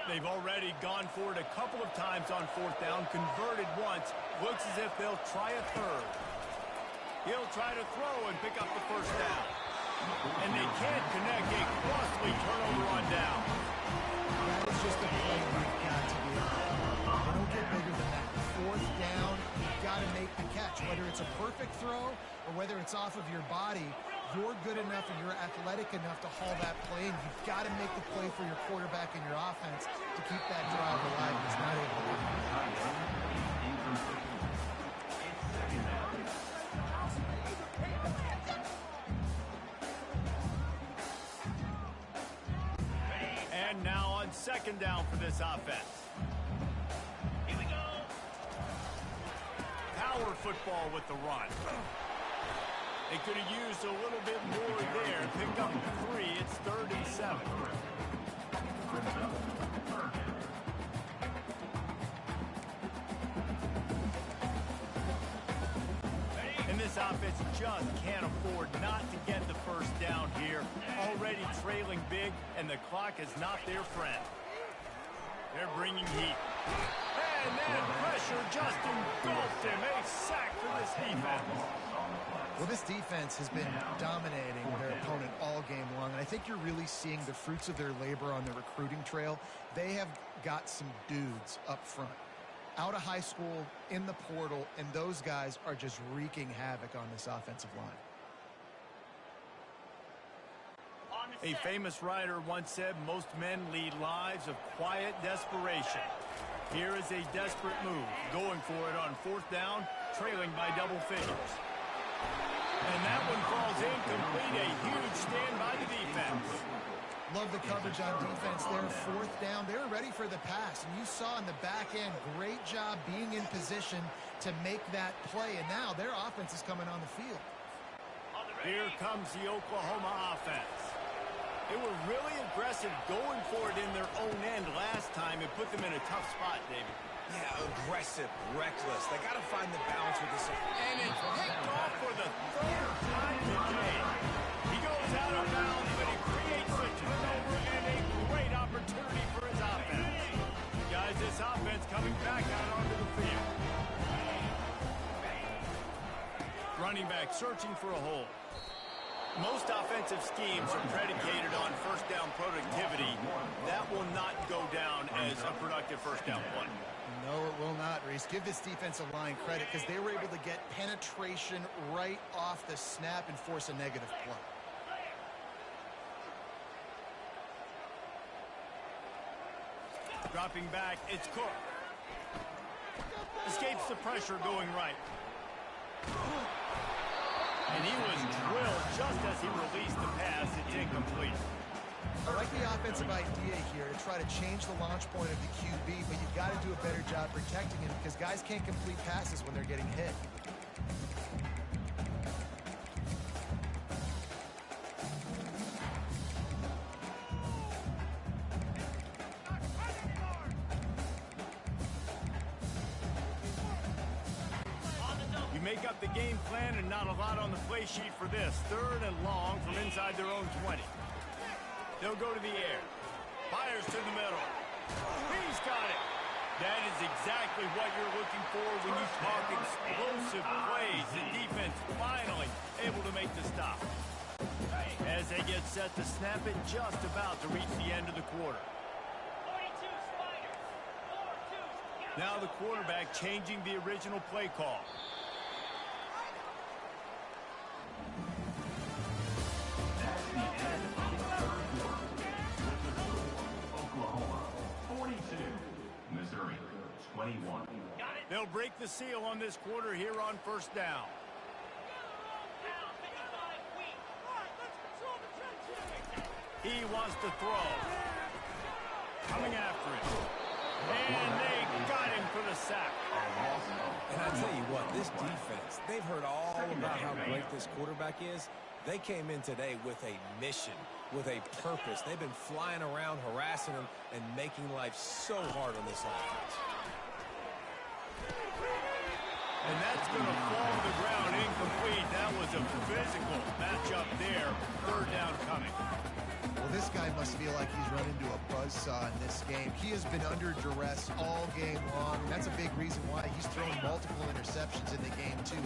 They've already gone for it a couple of times on fourth down, converted once. Looks as if they'll try a third. He'll try to throw and pick up the first down. And they can't connect. A costly turnover on down. That is just a play you've got to be able to do. They don't get bigger than that. Fourth down, you've got to make the catch. Whether it's a perfect throw or whether it's off of your body, you're good enough and you're athletic enough to haul that play, and you've got to make the play for your quarterback and your offense to keep that drive alive. He's not able to do that. And now on second down for this offense. Here we go. Power football with the run. They could have used a little bit more there and picked up 3. It's third and 7. And this offense just can't afford not to get the first down here. Already trailing big, and the clock is not their friend. They're bringing heat. And that pressure just engulfed him. A sack for this defense. Well, this defense has been dominating their opponent all game long, and I think you're really seeing the fruits of their labor on the recruiting trail. They have got some dudes up front, out of high school, in the portal, and those guys are just wreaking havoc on this offensive line. A famous writer once said, most men lead lives of quiet desperation. Here is a desperate move, going for it on fourth down, trailing by double figures. And that one falls incomplete. A huge stand by the defense. Love the coverage on defense there. Fourth down. They were ready for the pass. And you saw in the back end, great job being in position to make that play. And now their offense is coming on the field. Here comes the Oklahoma offense. They were really aggressive going for it in their own end last time and put them in a tough spot, David. Yeah, aggressive, reckless. They got to find the balance with this. And it's picked off for the third time today. He goes out of bounds, but he creates a turnover and a great opportunity for his offense. Guys, this offense coming back out onto the field. Running back searching for a hole. Most offensive schemes are predicated on first down productivity. That will not go down as a productive first down play. No, it will not, Reese. Give this defensive line credit because they were able to get penetration right off the snap and force a negative play. Dropping back, it's Cook. Escapes the pressure going right. And he was drilled just as he released the pass. It's incomplete. I like the offensive idea here to try to change the launch point of the QB, but you've got to do a better job protecting him because guys can't complete passes when they're getting hit. Make up the game plan and not a lot on the play sheet for this. Third and long from inside their own 20. They'll go to the air. Fires to the middle. He's got it. That is exactly what you're looking for when you talk explosive plays. The defense finally able to make the stop. As they get set to snap it, just about to reach the end of the quarter. Now the quarterback changing the original play call. Missouri, 21. They'll break the seal on this quarter here on first down. He wants to throw. Coming after it. And they got him for the sack. And I tell you what, this defense, they've heard all about how great this quarterback is. They came in today with a mission, with a purpose. They've been flying around, harassing him, and making life so hard on this offense. And that's going to fall to the ground incomplete. That was a physical matchup there. Third down coming. Well, this guy must feel like he's run into a buzzsaw in this game. He has been under duress all game long, and that's a big reason why he's thrown multiple interceptions in the game, too.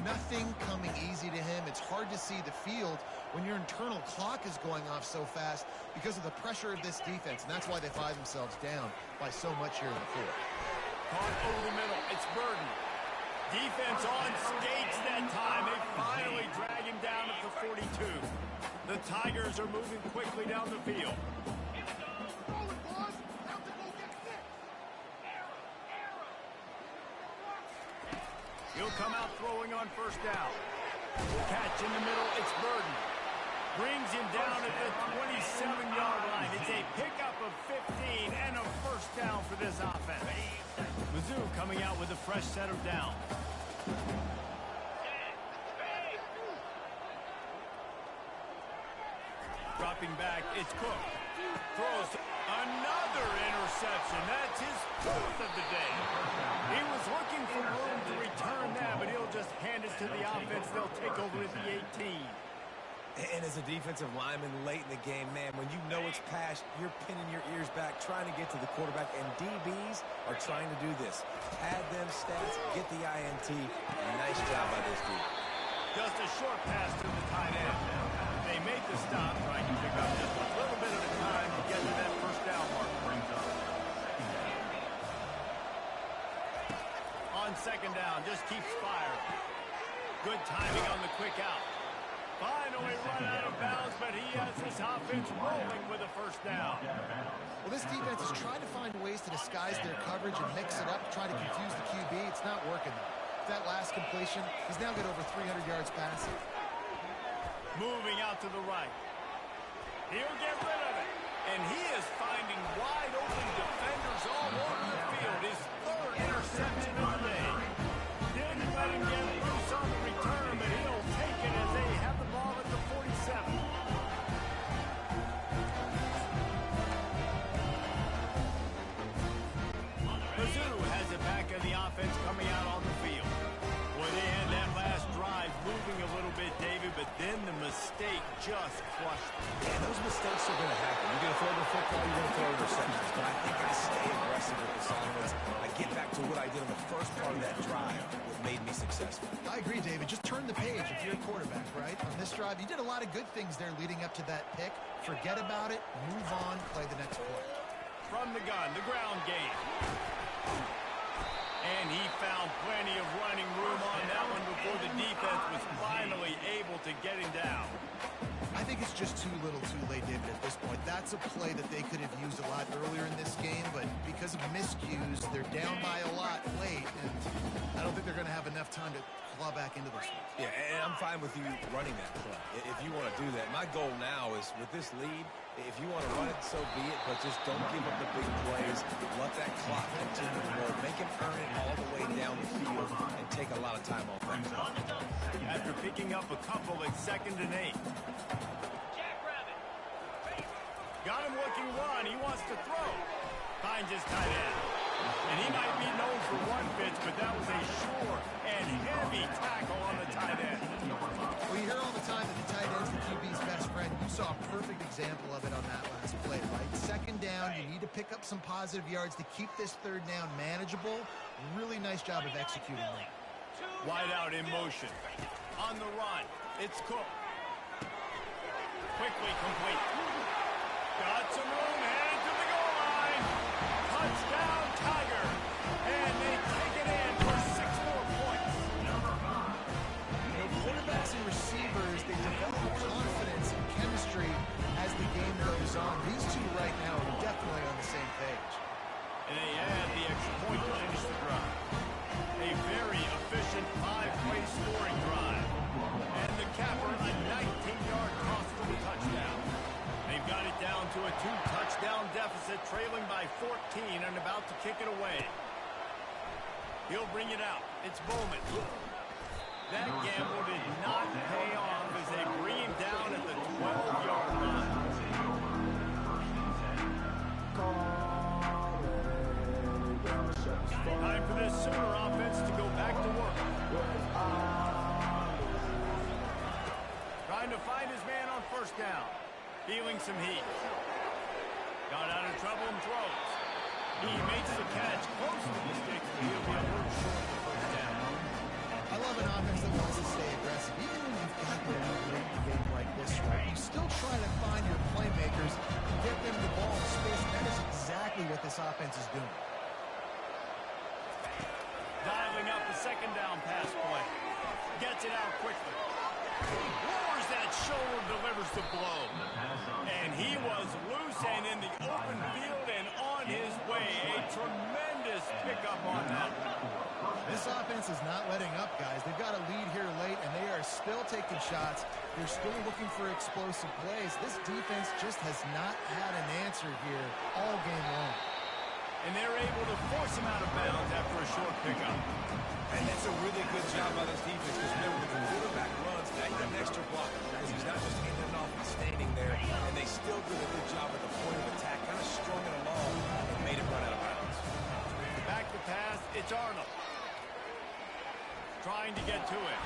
Nothing coming easy to him. It's hard to see the field when your internal clock is going off so fast because of the pressure of this defense, and that's why they find themselves down by so much here in the fourth. Caught over the middle. It's Burden. Defense on skates that time. They finally drag him down at the 42. The Tigers are moving quickly down the field. He'll come out throwing on first down. Catch in the middle, it's Burden. Brings him down at the 27-yard line. It's a pickup of 15 and a first down for this offense. Mizzou coming out with a fresh set of downs. Dropping back, it's Cook. Throws another interception. That's his fourth of the day. He was looking for room to return that, but he'll just hand it to the offense. They'll take over at the 18. And as a defensive lineman late in the game, man, when you know it's past, you're pinning your ears back, trying to get to the quarterback, and DBs are trying to do this. Pad them stats, get the INT. Nice job by this dude. Just a short pass to the tight end. They make the stop, trying to pick up just a little bit at a time to get to that first down mark. On second down, just keeps firing. Good timing on the quick out. Finally run out of bounds, but he has this offense rolling with a first down. Well, this defense is trying to find ways to disguise their coverage and mix it up, try to confuse the QB. It's not working. That last completion, he's now got over 300 yards passing. Moving out to the right. He'll get rid of it. And he is finding wide open defenders all over the field. His third interception of the day. Didn't let him get loose on the return, but he'll take it as they have the ball offense coming out on the field. Well, they had that last drive moving a little bit, David, but then the mistake just crushed them. Yeah, those mistakes are going to happen. You're going to throw the football, you're going to throw interceptions. But I think I stay aggressive with this offense. I get back to what I did on the first part of that drive, what made me successful. I agree, David. Just turn the page if you're a quarterback, right? On this drive, you did a lot of good things there leading up to that pick. Forget about it, move on, play the next play. From the gun, the ground game. And he found plenty of running room on that one before the defense was finally able to get him down. I think it's just too little too late, David, at this point. That's a play that they could have used a lot earlier in this game, but because of miscues, they're down by a lot late, and I don't think they're going to have enough time to claw back into this one. Yeah, and I'm fine with you running that play if you want to do that. My goal now is with this lead, if you want to run it, so be it, but just don't give up the big plays. Let that clock continue to roll. Make him earn it all the way down the field and take a lot of time off that clock. After picking up a couple at 2nd and 8. Got him looking run. He wants to throw. Finds his tight end. And he might be known for one pitch, but that was a sure and heavy tackle on the tight end. Well, you hear all the time that the tight end's the QB's best friend. You saw a perfect example of it on that last play, right? 2nd down, you need to pick up some positive yards to keep this 3rd down manageable. Really nice job of executing that. Wide out in motion. On the run, it's Cook. Quickly complete. Got some room, headed to the goal line. Touchdown, Tiger. And they take it in for 6 more points. You know, quarterbacks and receivers, they develop confidence and chemistry as the game goes on. These two right now are definitely on the same page. And they add the extra point to finish the drive. A very efficient 5-play scoring drive. And the capper, a 19-yard toss for the touchdown. They've got it down to a 2-touchdown deficit, trailing by 14 and about to kick it away. He'll bring it out. It's Bowman. That gamble did not pay off as they bring him down at the 12-yard line. Time for this Sooner offense to go back to work. Trying to find his man on 1st down. Feeling some heat. Got out of trouble and throws. He makes the catch close to the stick. He'll be a little short of the 1st down. I love an offense that wants to stay aggressive. Even when you've got the lead late in the game like this, right? You still try to find your playmakers and get them the ball in space. And that is exactly what this offense is doing. Dialing up the 2nd down pass play. Gets it out quickly. Lowers that shoulder, delivers the blow. And he was loose and in the open field and on his way. A tremendous pickup on that. This offense is not letting up, guys. They've got a lead here late, and they are still taking shots. They're still looking for explosive plays. This defense just has not had an answer here all game long. And they're able to force him out of bounds after a short pickup. And that's a really good job by this defense, because remember, when the quarterback runs, now you got an extra block, because he's not just handing it off and standing there, and they still did a good job at the point of attack, kind of strung it along and made it run out of bounds. Back to pass, it's Arnold. Trying to get to it.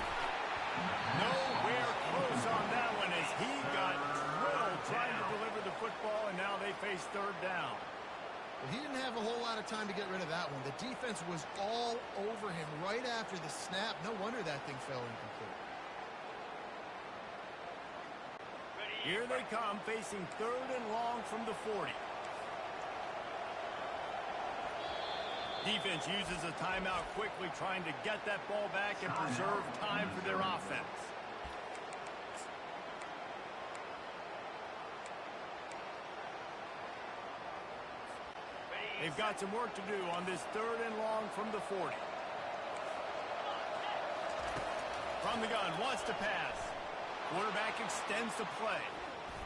Nowhere close on that one as he got drilled trying to deliver the football, and now they face 3rd down. Well, he didn't have a whole lot of time to get rid of that one. The defense was all over him right after the snap. No wonder that thing fell incomplete. Here they come, facing 3rd and long from the 40. Defense uses a timeout quickly, trying to get that ball back and preserve time for their offense. They've got some work to do on this 3rd and long from the 40. From the gun, wants to pass. Quarterback extends the play.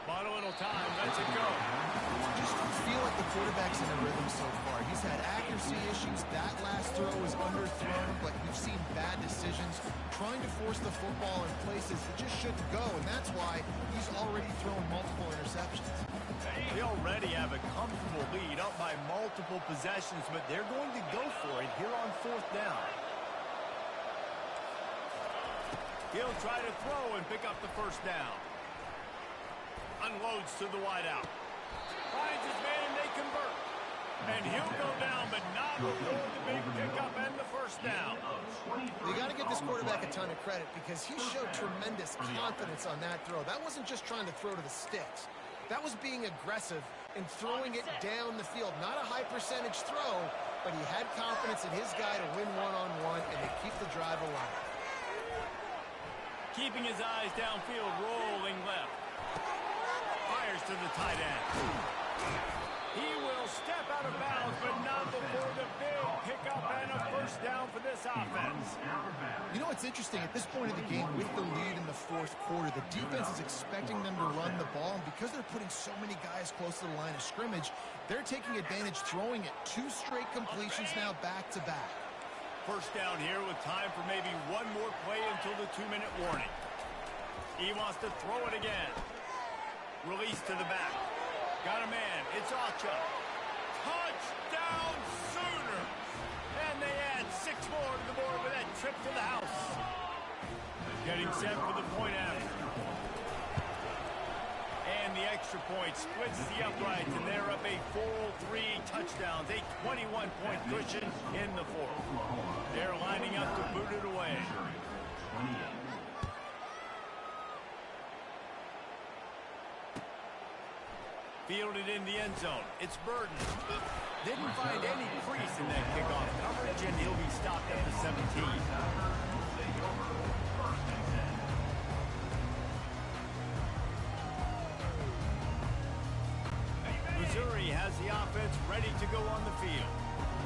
Bought a little time, lets it go. Just feel like the quarterback's in a rhythm so far. He's had accuracy issues. That last throw was underthrown, but we've seen bad decisions. Trying to force the football in places it just shouldn't go, and that's why he's already thrown multiple interceptions. They already have a comfortable lead, up by by multiple possessions, but they're going to go for it here on 4th down. He'll try to throw and pick up the 1st down. Unloads to the wideout. Finds his man and they convert. And he'll go down, but not before the big pickup and the 1st down. You got to give this quarterback a ton of credit because he showed tremendous confidence on that throw. That wasn't just trying to throw to the sticks. That was being aggressive and throwing it down the field. Not a high percentage throw, but he had confidence in his guy to win one-on-one and to keep the drive alive. Keeping his eyes downfield, rolling left. Fires to the tight end. He will step out of bounds, but not before the big pickup and a 1st down for this offense. You know what's interesting? At this point of the game, with the lead in the 4th quarter, the defense is expecting them to run the ball, and because they're putting so many guys close to the line of scrimmage, they're taking advantage, throwing it 2 straight completions now back-to-back. 1st down here with time for maybe one more play until the 2-minute warning. He wants to throw it again. Release to the back. Got a man. It's Ocha. Touchdown Sooner. And they add 6 more to the board with that trip to the house. Getting set for the point after. And the extra point splits the uprights, and they're up a full 3 touchdowns, a 21-point cushion in the 4th. They're lining up to boot it away. Fielded in the end zone. It's Burden. Didn't find any crease in that kickoff coverage, and he'll be stopped at the 17. Missouri has the offense ready to go on the field.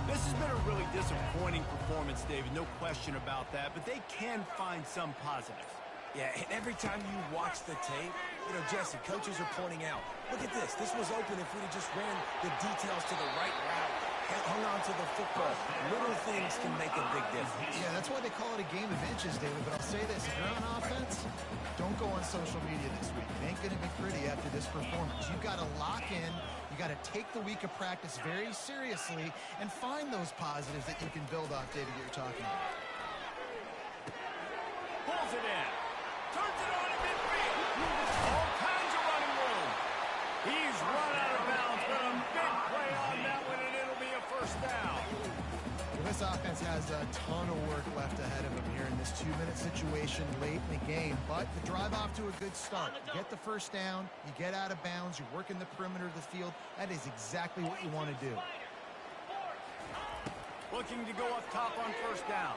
This has been a really disappointing performance, David. No question about that, but they can find some positives. Yeah, and every time you watch the tape, you know, Jesse, coaches are pointing out, look at this. This was open if we'd have just ran the details to the right route, hung on to the football. Little things can make a big difference. Yeah, that's why they call it a game of inches, David. But I'll say this, if you're on offense, don't go on social media this week. It ain't going to be pretty after this performance. You've got to lock in. You got to take the week of practice very seriously and find those positives that you can build off, David, that you're talking about. Pulls it in. Turns it on in midfield. All kinds of running room. He's run out of bounds, but a big play on that one, and it'll be a 1st down. Well, this offense has a ton of work left ahead of them here in this 2-minute situation late in the game, but the drive off to a good start. You get the 1st down, you get out of bounds, you work in the perimeter of the field. That is exactly what you want to do. Looking to go up top on 1st down.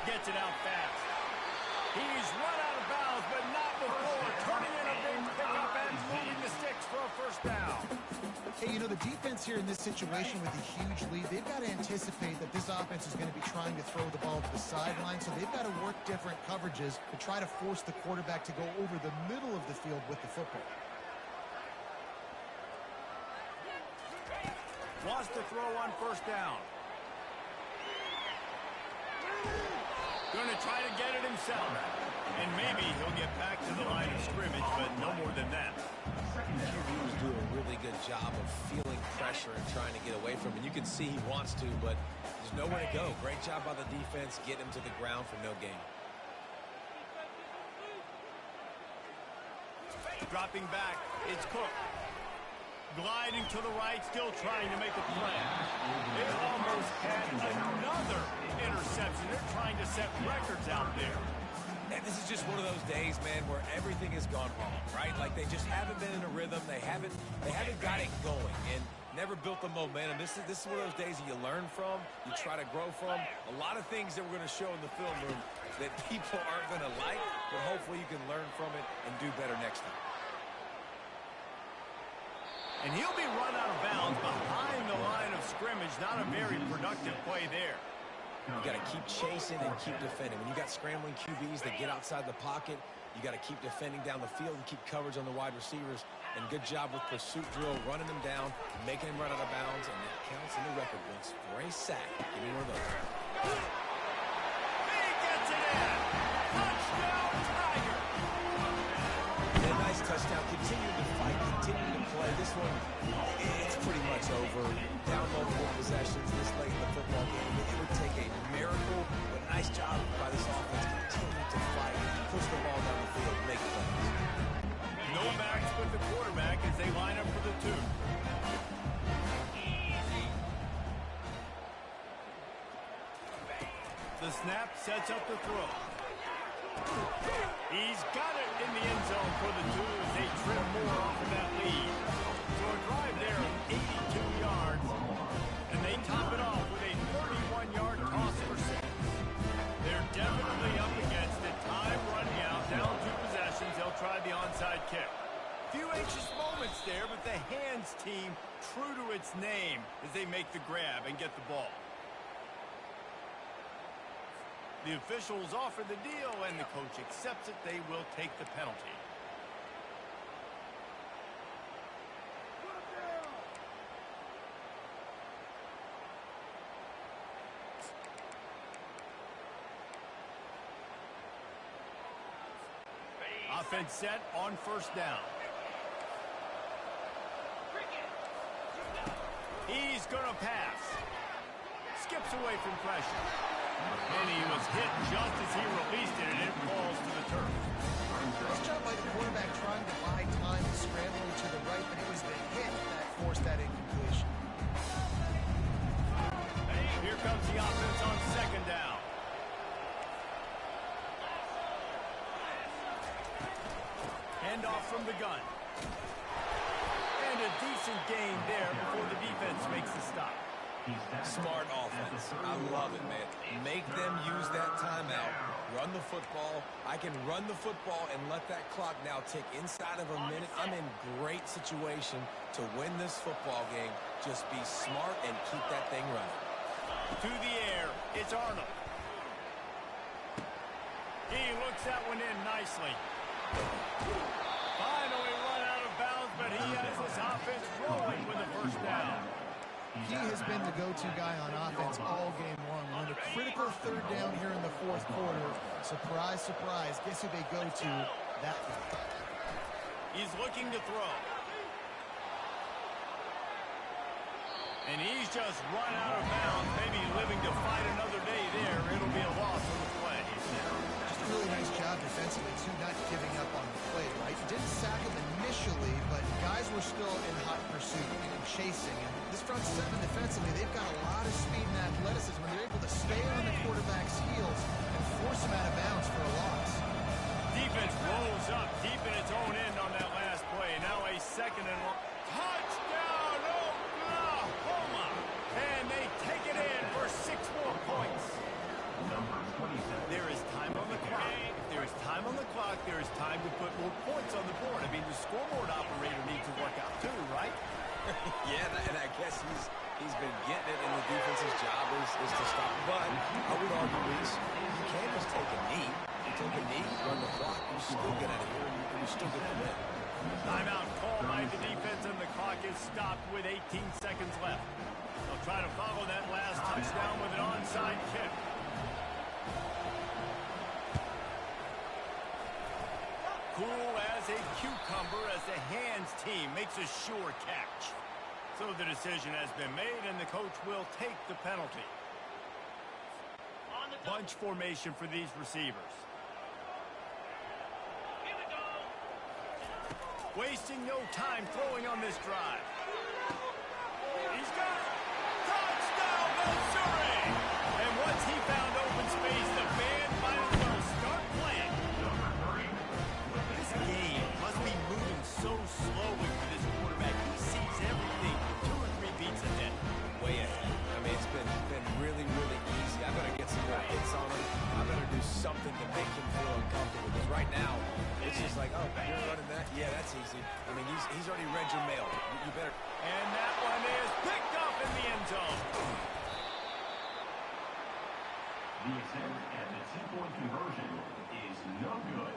Gets it out fast. He's run out of bounds, but not before turning in a big pickup and moving the sticks for a 1st down. Hey, you know, the defense here in this situation with a huge lead, they've got to anticipate that this offense is going to be trying to throw the ball to the sideline, so they've got to work different coverages to try to force the quarterback to go over the middle of the field with the football. Wants to throw on 1st down. Going to try to get it himself. And maybe he'll get back to the line of scrimmage, but no more than that. QBs do a really good job of feeling pressure and trying to get away from it. You can see he wants to, but there's nowhere to go. Great job by the defense, getting him to the ground for no gain. Dropping back, it's Cook. Gliding to the right, still trying to make a play. They almost had another interception. They're trying to set records out there. And this is just one of those days, man, where everything has gone wrong, right? Like they just haven't been in a rhythm. They haven't got it going and never built the momentum. This is one of those days that you learn from, you try to grow from. A lot of things that we're going to show in the film room that people aren't going to like, but hopefully you can learn from it and do better next time. And he'll be run out of bounds behind the line of scrimmage. Not a very productive play there. You got to keep chasing and keep defending. When you got scrambling QBs that get outside the pocket, you got to keep defending down the field and keep coverage on the wide receivers. And good job with pursuit drill, running them down, making them run out of bounds, and that counts in the record books for a sack. Give me one of those. He gets it in. Touchdown, Tiger. And a nice touchdown. Continuing to fight, continuing to play. This one, it's pretty much The snap sets up the throw. He's got it in the end zone for the two as they trim more off of that lead. So a drive there of 82 yards, and they top it off with a 31-yard toss for 6. They're definitely up against it. Time running out, down 2 possessions. They'll try the onside kick. Few anxious moments there, but the hands team true to its name as they make the grab and get the ball. The officials offer the deal, and the coach accepts it. They will take the penalty. Offense set on first down. He's going to pass. Skips away from pressure. And he was hit just as he released it, and it falls to the turf. Nice job by the quarterback trying to buy time and scrambling to the right, but it was the hit that forced that incompletion. Here comes the offense on second down. Handoff from the gun. And a decent gain there before the defense makes the stop. Smart offense. I love it, man. Make them use that timeout. Run the football. I can run the football and let that clock now tick inside of a minute. I'm in great situation to win this football game. Just be smart and keep that thing running. To the air, it's Arnold. He looks that one in nicely. Finally run out of bounds, but he has this offense rolling with a first down. He has been the go-to guy on offense all game long. On a critical third down here in the fourth quarter, surprise, surprise, guess who they go to? That one. He's looking to throw. And he's just run out of bounds, maybe living to fight another day there. It'll be a loss on the play. Just a really nice job defensively, too, not giving up on the play, right? Didn't sack him initially, but guys were still in hot pursuit and chasing. And this front seven defensively, they've got a lot of speed and athleticism. They're able to stay on the quarterback's heels and force him out of bounds for a loss. Defense rolls up deep in its own end on that last play. Now a second and long. Touchdown, Oklahoma! And they take it in for 6 more points. There is time on the clock. If there is time on the clock, there is time to put more points on the board. I mean, the scoreboard operator needs to work out too, right? Yeah, and I guess he's been getting it, and the defense's job is to stop. But I would argue, Reese, you can't just take a knee. You take a knee, run the clock, you still get out of here, and you still get the win. Timeout called by the defense, and the clock is stopped with 18 seconds left. They'll try to follow that last touchdown with an onside kick. Cool as a cucumber as the hands team makes a sure catch. So the decision has been made, and the coach will take the penalty. Bunch formation for these receivers. Wasting no time throwing on this drive. He's got it. Touchdown, Missouri! And once he found open space, the band might as well start playing. This game must be moving so slowly for this quarterback. He sees everything 2 or 3 beats ahead. Way ahead. I mean, it's been really, really easy. I better get some more hits on him. I better do something to make him feel uncomfortable. Because right now, it's just like, oh, you're running that? Yeah, that's easy. I mean, he's already read your mail. You better. And that one is picked up in the end zone. The attempt at the 2-point conversion is no good.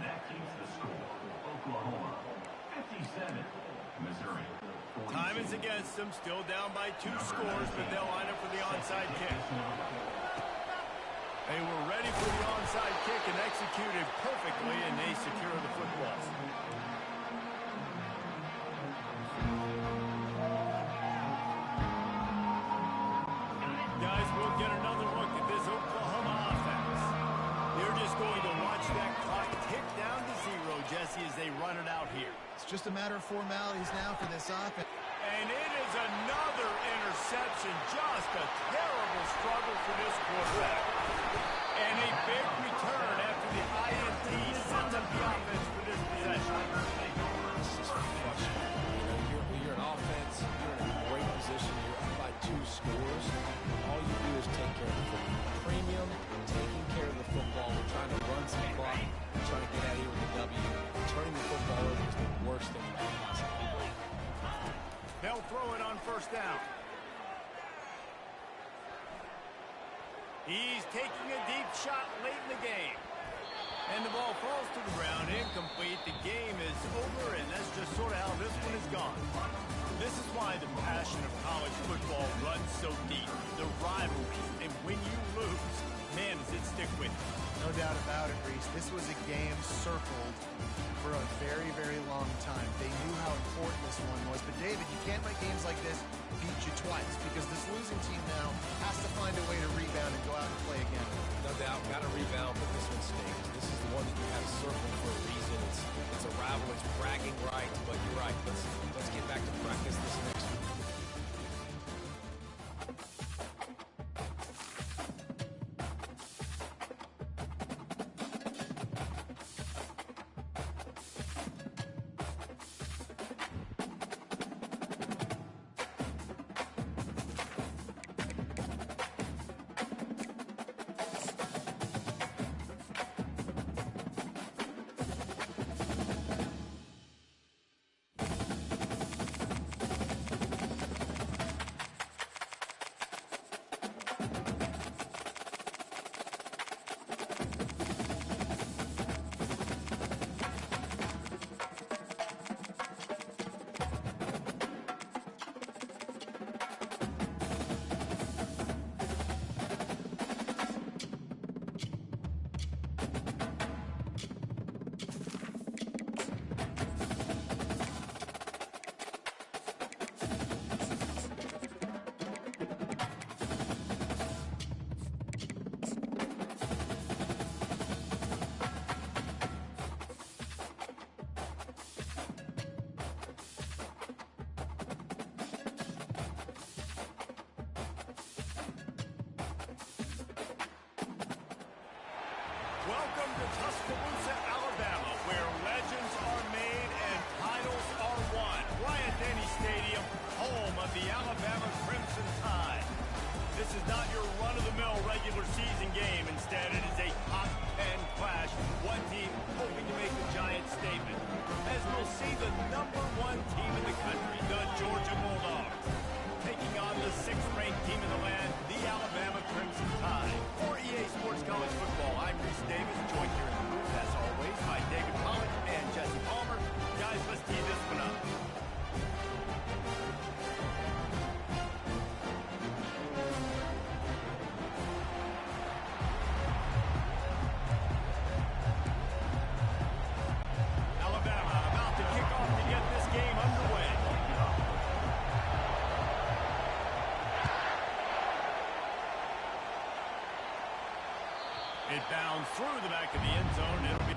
That keeps the score. Oklahoma 57, Missouri 46. Time is against them, still down by 2 scores, but they'll line up for the onside kick. They were ready for the onside kick and executed perfectly, and they secure the football. Guys, we'll get another look at this Oklahoma offense. They're just going to watch that clock tick down to 0, Jesse, as they run it out here. It's just a matter of formalities now for this offense. And it is another interception. Just a terrible struggle for this quarterback. And a big return after the INT sets up the offense for this possession. This is frustrating. You're an offense. You're in a great position. You're up by 2 scores. All you do is take care of the football. Premium, taking care of the football. We're trying to run some clock. We're trying to get out of here with a W. Turning the football over is the worst thing you can possibly do. They'll throw it on first down. He's taking a deep shot late in the game. And the ball falls to the ground, incomplete. The game is over, and that's just sort of how this one has gone. This is why the passion of college football runs so deep. The rivalry, and when you lose, man, does it stick with you. No doubt about it, Reese. This was a game circled for a very, very long time. They knew how important this one was. But, David, you can't let games like this beat you twice because this losing team now has to find a way to rebound and go out and play again. No doubt, got to rebound, but this one stinks. This is the one that you have circled for a reason. It's a rival. It's bragging rights, but you're right. Let's get back to practice this next week. Welcome to Tuscaloosa, Alabama, where legends are made and titles are won. Bryant-Denny Stadium, home of the Alabama Crimson Tide. This is not your run-of-the-mill regular season game. Instead, it is a hot pen clash. One team hoping to make a giant statement. As we'll see the #1 team in the country, the Georgia Bulldogs, taking on the 6th-ranked team in the land, the Alabama Crimson Tide. For EA Sports College Football, I'm Reese Davis, joined here in the booth, as always, by David Pollack and Jesse Palmer. Guys, let's tee this one up. Alabama about to kick off to get this game underway. It bounds through the back of the end zone. It'll be...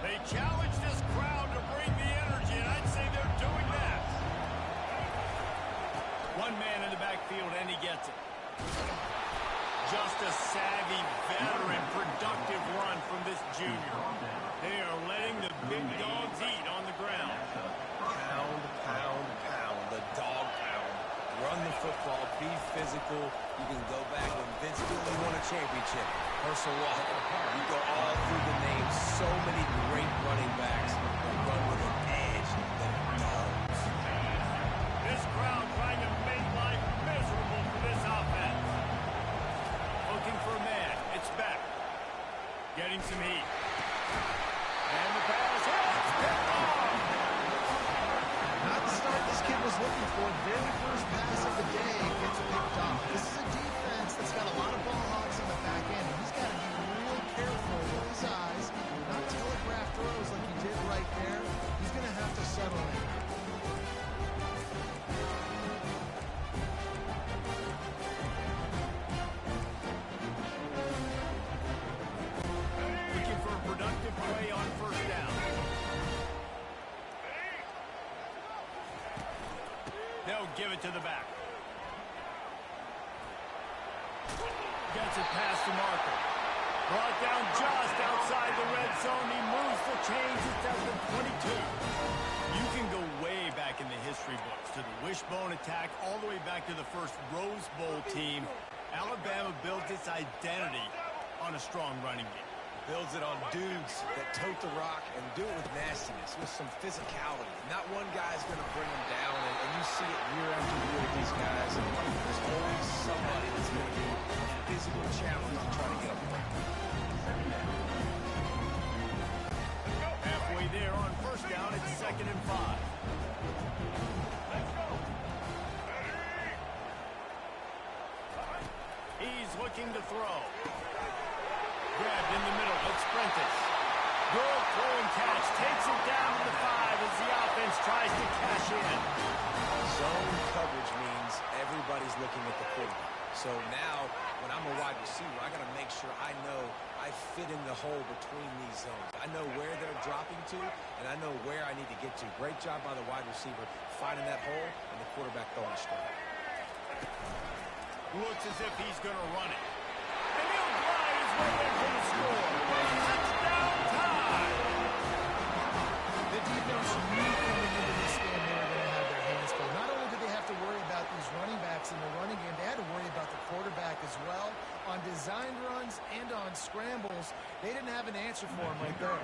They challenge this crowd to bring the energy, and I'd say they're doing that. One man in the backfield, and he gets it. Just a savvy, veteran, productive run from this junior. They are letting the big dogs eat on the ground. Pound, pound, pound. The dog pound. Run the football. Be physical. You can go back when Vince Dooley won a championship. Herschel Walker. You go all through the names. So many great running backs that run with an edge that dogs. This crowd trying to make life miserable for this offense. Looking for a man. getting some heat. And the pass hits. Picked off. Not the start this kid was looking for. Very first pass of the day gets picked off. This is a defense that's got a lot of ball hawks on the back end, and he's got to be real careful with his eyes, not telegraph throws like he did right there. He's going to have to settle in. Looking for a productive play on first down. They'll give it to the back. Gets it past the marker. Brought down just outside the red zone. He moves the chains. It's at the 22. You can go way back in the history books to the wishbone attack all the way back to the first Rose Bowl team. Alabama built its identity on a strong running game. Builds it on dudes that tote the rock and do it with nastiness, with some physicality. Not one guy's going to bring them down, and you see it year after year with these guys. And there's always somebody that's going to be a physical challenge to try to get up there. Halfway there on first down, it's 2nd and 5. He's looking to throw. Grabbed in the middle. It's Prentice. Good throw and catch. Takes it down to the 5 as the offense tries to cash in. Zone coverage means everybody's looking at the quarterback. So now, when I'm a wide receiver, I got to make sure I know I fit in the hole between these zones. I know where they're dropping to, and I know where I need to get to. Great job by the wide receiver finding that hole, and the quarterback throwing straight. Looks as if he's going to run it. And he'll glide his way in for the score. Touchdown time! The defense knew coming into this game they were going to have their hands full. Not only did they have to worry about these running backs in the running game, they had to worry about the quarterback as well. On designed runs and on scrambles, they didn't have an answer for him right there.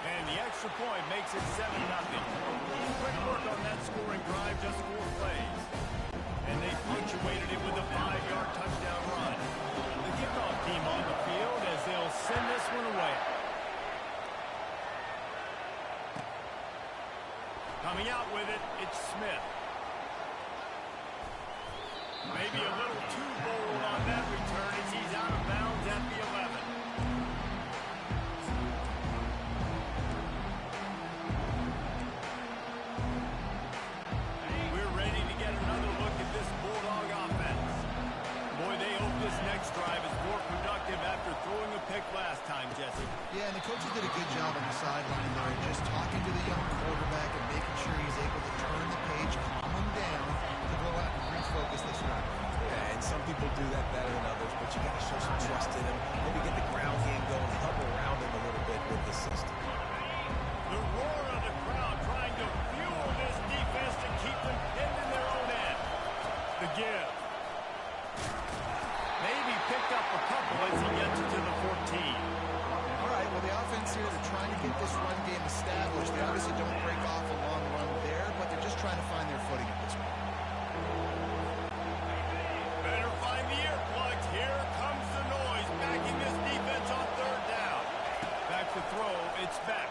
And the extra point makes it 7-0. Quick work on that scoring drive, just 4 plays. And they punctuated it with a 5-yard touchdown run. The kickoff team on the field as they'll send this one away. Coming out with it, it's Smith. Maybe a little too bold on that return as he's out of bounds at the 11. We're ready to get another look at this Bulldog offense. Boy, they hope this next drive is more productive after throwing a pick last time, Jesse. Yeah, and the coaches did a good job on the sideline there, just talking to the young quarterback and making sure he's able to turn the page, calm him down, to go out and refocus this one. Yeah, and some people do that better than others, but you got to show some trust in him. Maybe get the ground game going, help around him a little bit with the system. The roar of the crowd trying to fuel this defense to keep them pinned in their own end. The give. Maybe picked up a couple as he gets it to the 14. All right, well, the offense here, they're trying to get this run game established. They obviously don't break off a long run there, but they're just trying to find their footing at this point. Better find the earplugs. Here comes the noise, backing this defense on 3rd down. Back to throw, it's Beck.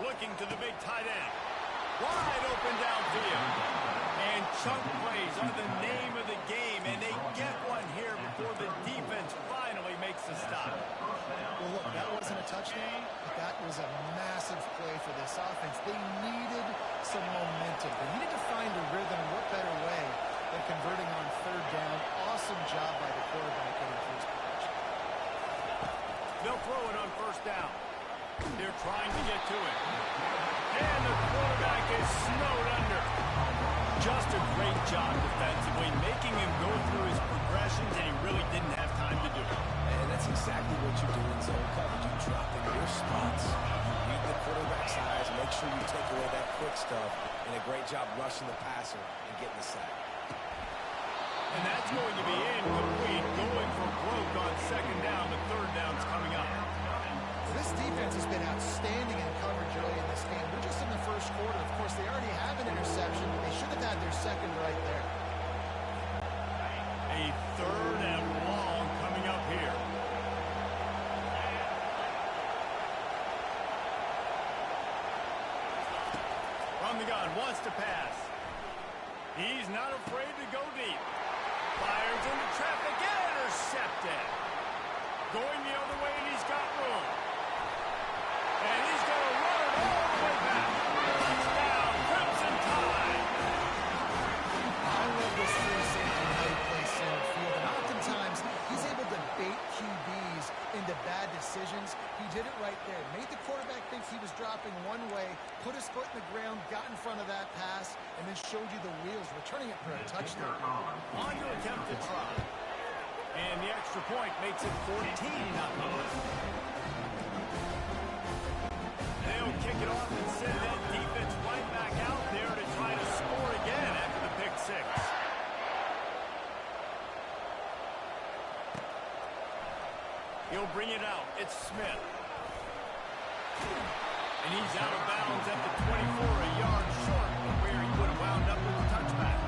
Looking to the big tight end. Wide open downfield. And chunk plays are the name of the game, and they get one here before the defense finally makes a stop. Well, look, that wasn't a touchdown, but that was a massive play for this offense. They needed some momentum. They needed to find a rhythm. What better way than converting on 3rd down? Awesome job by the quarterback getting through his progression. They'll throw it on 1st down. They're trying to get to it. And the quarterback is snowed under. Just a great job defensively, making him go through his progressions, and he really didn't have time to do it. And that's exactly what you do in zone coverage. You drop in your spots, read the quarterback's eyes, make sure you take away that quick stuff, and a great job rushing the passer and getting the sack. And that's going to be incomplete, going for broke on 2nd down. The 3rd down's coming up. This defense has been outstanding in coverage early in this game. We're just in the 1st quarter. Of course, they already have an interception. They should have had their 2nd right there. A 3rd and the gun, wants to pass. He's not afraid to go deep. Fires into traffic, intercepted. Going the other way, and he's got room. And he's going to run it all the way back. Touchdown, Crimson Tide. I love this free safety how he plays center field, and oftentimes he's able to bait QBs into bad decisions. He did it right there. Made the quarterback think he was dropping one way, put his foot in the ground, got in front of that pass, and then showed you the wheels, returning it for a touchdown. On to attempt to try. And the extra point makes it 14-0. They'll kick it off and send that defense right back out there to try to score again after the pick six. He'll bring it out. It's Smith. And he's out of bounds at the 24, a yard short of where he would have wound up with a touchback.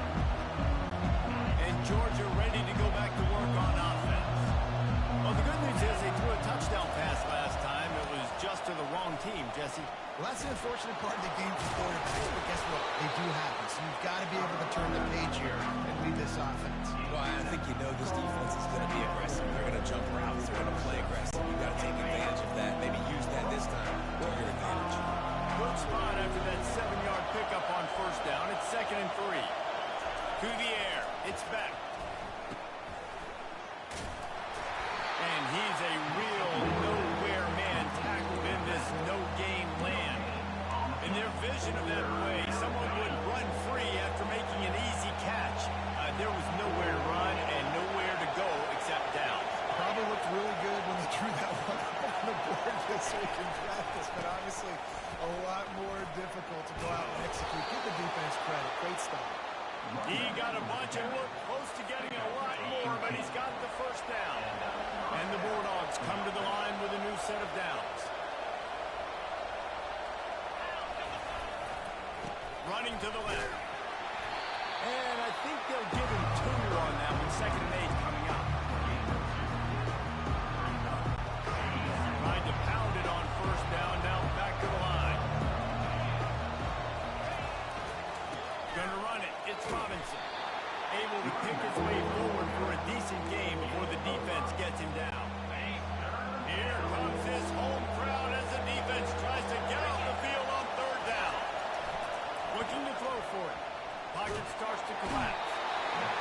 And Georgia ready to go back to work on offense. Well, the good news is they threw a touchdown pass last time. It was just to the wrong team, Jesse. Well, that's the unfortunate part of the game for quarterbacks, but guess what? They do happen, so you've got to be able to turn the page here and lead this offense. Well, I think you know this defense is going to be aggressive. They're going to jump routes. They're going to play aggressive. You've got to take advantage of that. Maybe use that this time to your advantage. Good spot after that 7-yard pickup on first down. It's 2nd and 3. To the air. It's back. And he's a real nowhere man tackled in this no-game land. In their vision of that play, someone would run free after making an easy catch. There was nowhere to run and nowhere to go except down. Probably looked really good when they drew that one up on the board this week in practice, but obviously a lot more difficult to go out and execute. Give the defense credit. Great stop. He got a bunch and looked close to getting a lot more, but he's got the first down. And the Bulldogs come to the line with a new set of downs. Running to the left. And I think they'll give him 2 on that one. 2nd and 8 coming up. Tried to pound it on first down. Now back to the line. Gonna run it. It's Robinson. Able to pick his way forward for a decent game before the defense gets him down. Here comes his home crowd as the defense tries to get off the field on 3rd down. Looking to throw for it. Pocket starts to collapse.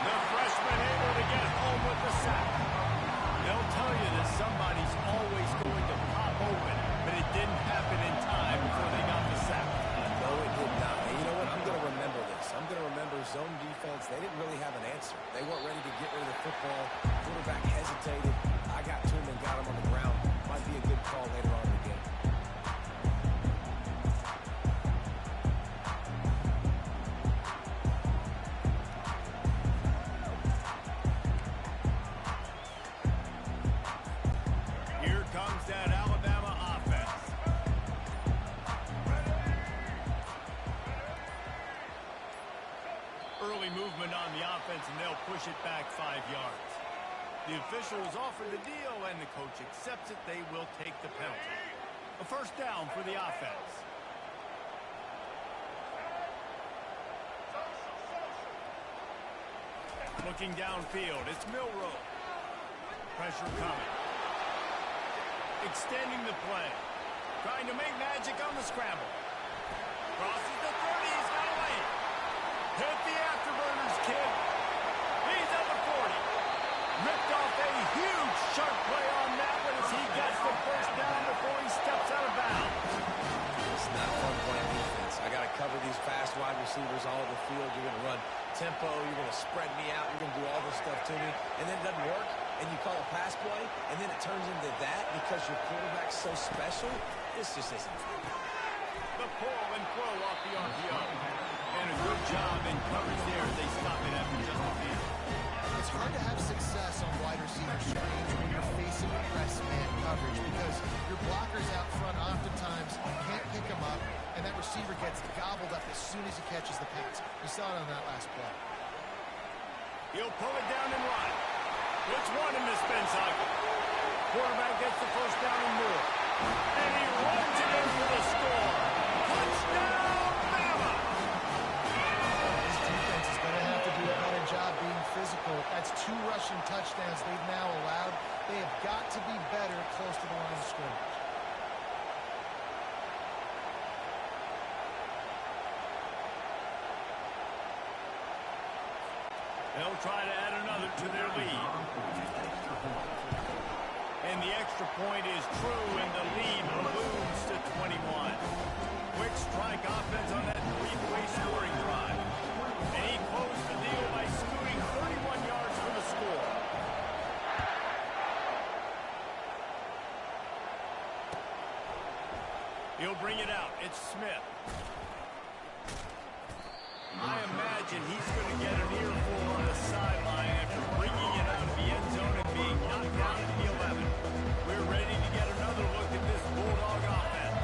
The freshman able to get home with the sack. They'll tell you that somebody's always going to pop open, but it didn't happen in time before they got the sack. No, it did not. And you know what? I'm going to remember this. I'm going to remember zone defense. They didn't really have an answer. They weren't ready to get rid of the football. Quarterback hesitated. I got to him and got him on the ground. Might be a good call later on in the game. Here comes that Alabama offense. Early movement on the offense, and they'll push it back 5 yards. The officials offer the deal, and the coach accepts it. They will take the penalty. A first down for the offense. Looking downfield, it's Milroe. Pressure coming. Extending the play. Trying to make magic on the scramble. Crosses the 30, he's got away. Hit the afterburners, kid. He's at the 40. Ripped off a huge sharp play on that one as he gets the first down before he steps out of bounds. It's not fun playing defense. I got to cover these fast wide receivers all over the field. You're going to run tempo. You're going to spread me out. You're going to do all this stuff to me. And then it doesn't work. And you call a pass play. And then it turns into that because your quarterback's so special. This just isn't fair. The pull and throw off the RPO. And a good job in coverage there as they stop it after just a few. It's hard to have success on wide receiver screens when you're facing press man coverage because your blockers out front oftentimes can't pick them up, and that receiver gets gobbled up as soon as he catches the pass. You saw it on that last play. He'll pull it down and run. It's 1 in the spin cycle. Quarterback gets the first down and more. And he runs it in for the score. Touchdown, Bama! They'll try to add another to their lead. And the extra point is true, and the lead balloons to 21. Quick strike offense on that three-way scoring drive. And he closed the deal by scooting 31 yards for the score. He'll bring it out. It's Smith. I imagine he's going to get an earful on the sideline after bringing it out of the end zone and being knocked down at the 11. We're ready to get another look at this Bulldog offense.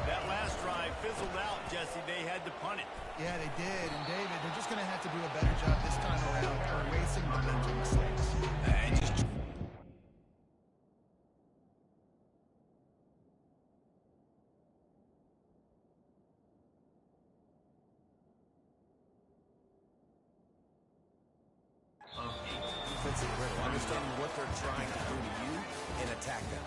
That last drive fizzled out, Jesse. They had to punt it. Yeah, they did. And, David, they're just going to have to do a better job this time around erasing the mental mistakes. Defensive riddle, understanding what they're trying to do to you and attack them.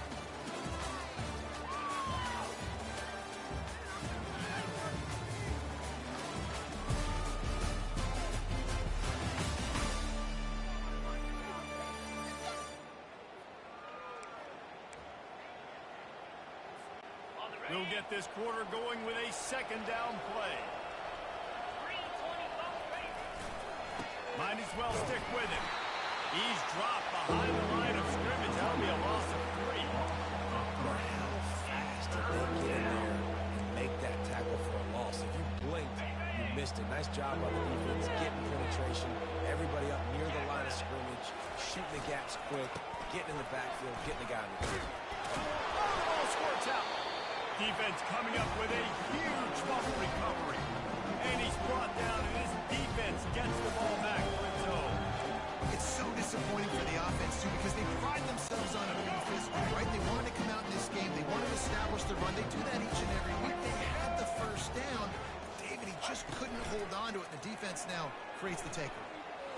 We'll get this quarter going with a second down play. Might as well stick with him. He's dropped behind the line of scrimmage. That'll be a loss of 3. But how fast did they get in there and make that tackle for a loss? If you blinked, you missed it. Nice job by the defense, getting penetration. Everybody up near the line of scrimmage, shooting the gaps quick, getting in the backfield, getting the guy in the field. Oh, the ball squirts out. Defense coming up with a huge fumble recovery. And he's brought down, and his defense gets the ball back. Cuzzo. It's so disappointing for the offense, too, because they pride themselves on being physical, right? They wanted to come out in this game. They wanted to establish the run. They do that each and every week. They had the first down. David, he just couldn't hold on to it. The defense now creates the takeaway.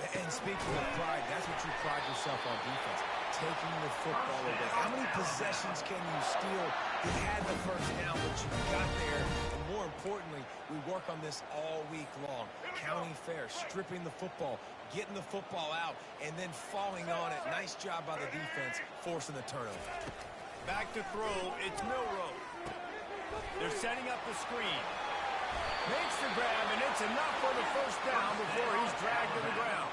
And speaking of pride, that's what you pride yourself on defense, taking the football away. How many possessions can you steal? You had the first down, but you got there. And more importantly, we work on this all week long. County fair, stripping the football, getting the football out, and then falling on it. Nice job by the defense, forcing the turnover. Back to throw, it's Milrow. They're setting up the screen. Makes the grab, and it's enough for the first down before he's dragged to the ground.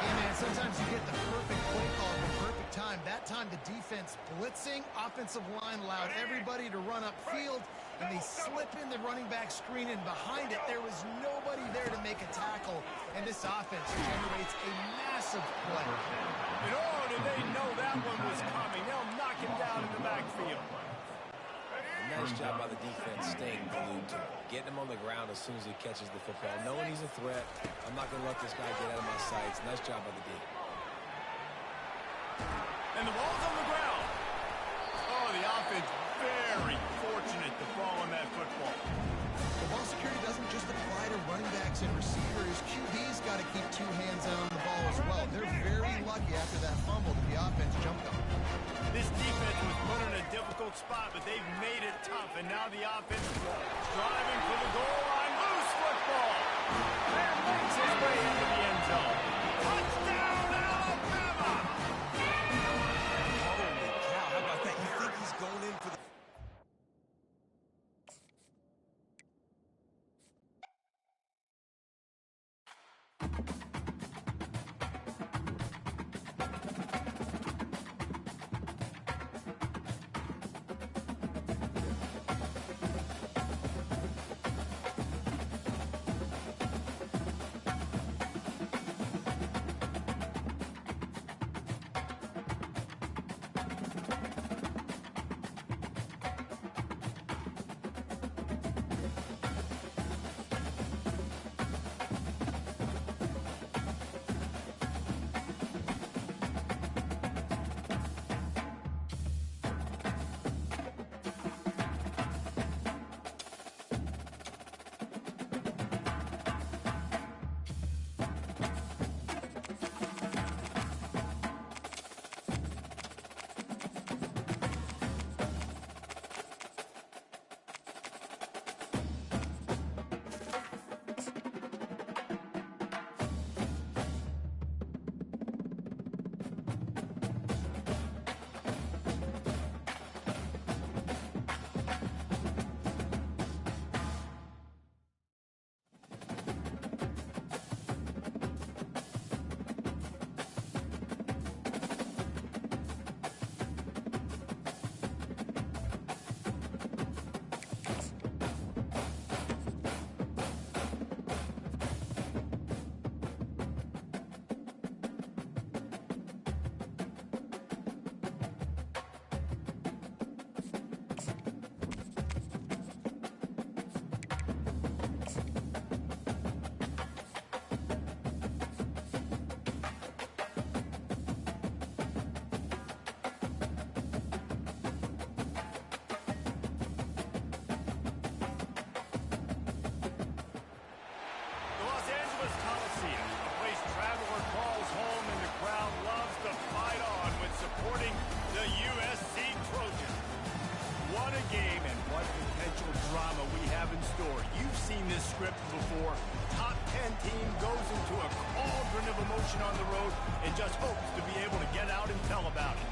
Hey, man, sometimes you get the perfect play call at the perfect time. That time the defense blitzing, offensive line allowed everybody to run upfield, and they slip in the running back screen, and behind it there was nobody there to make a tackle, and this offense generates a massive play. And oh, did they know that one was coming. They'll knock him down in the backfield. Nice job by the defense staying glued to him, getting him on the ground as soon as he catches the football, knowing he's a threat. I'm not going to let this guy get out of my sights. Nice job by the D. And the ball's on the ground. Oh, the offense very fortunate to fall on that football. The ball security doesn't just apply to running backs and receivers. QB's got to keep 2 hands on the ball as well. They're very lucky after that fumble that the offense jumped on. This defense was put in a difficult spot, but they've made it tough, and now the offense is driving for the goal line. Loose football. And makes his way into the end zone. Touchdown, Alabama! Holy cow, how about that? You think he's going in for the... script before. Top 10 team goes into a cauldron of emotion on the road and just hopes to be able to get out and tell about it.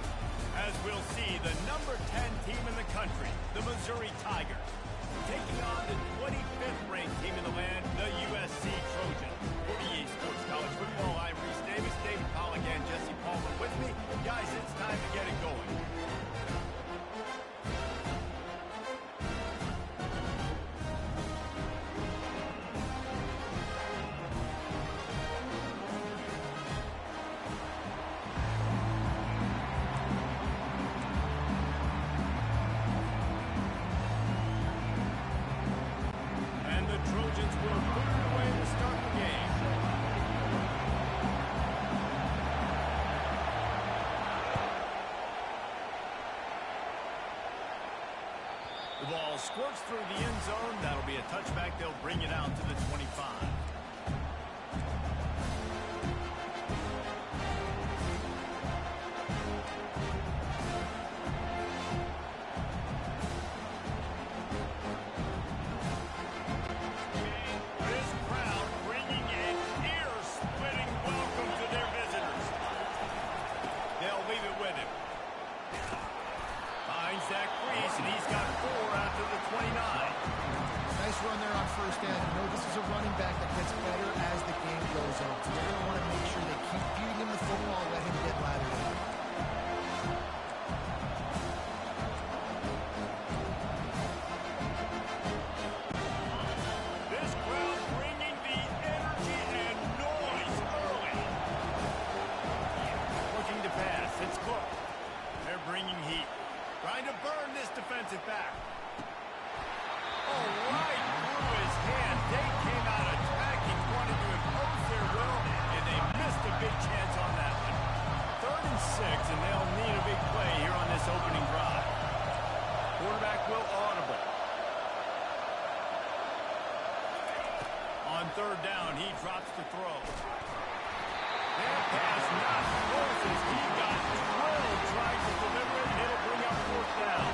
As we'll see, the number 10 team in the country, the Missouri Tigers, taking on the 25th ranked team in the land, the USC Trojans. For EA Sports College Football, I'm Reese Davis, David Pollock, and Jesse Palmer with me. Guys, it's time to get it going. The ball squirts through the end zone. That'll be a touchback. They'll bring it out to the 25. This crowd bringing an ear-splitting welcome to their visitors. They'll leave it with him. Finds that crease, and he's got 4 after the 29. Nice run there on first down. You know this is a running back that gets better as the game goes on. So they're going to want to make sure they keep feeding him the football, let him get lathered in. This crowd bringing the energy and noise early. Looking to pass. It's Cook. They're bringing heat. Trying to burn this defensive back. Oh, right through his hand. They came out attacking, wanted to impose their will, and they missed a big chance on that one. 3rd and 6, and they'll need a big play here on this opening drive. Quarterback will audible. On 3rd down, he drops the throw. That pass not Moses. He got drilled trying to deliver it, and it'll bring up 4th down.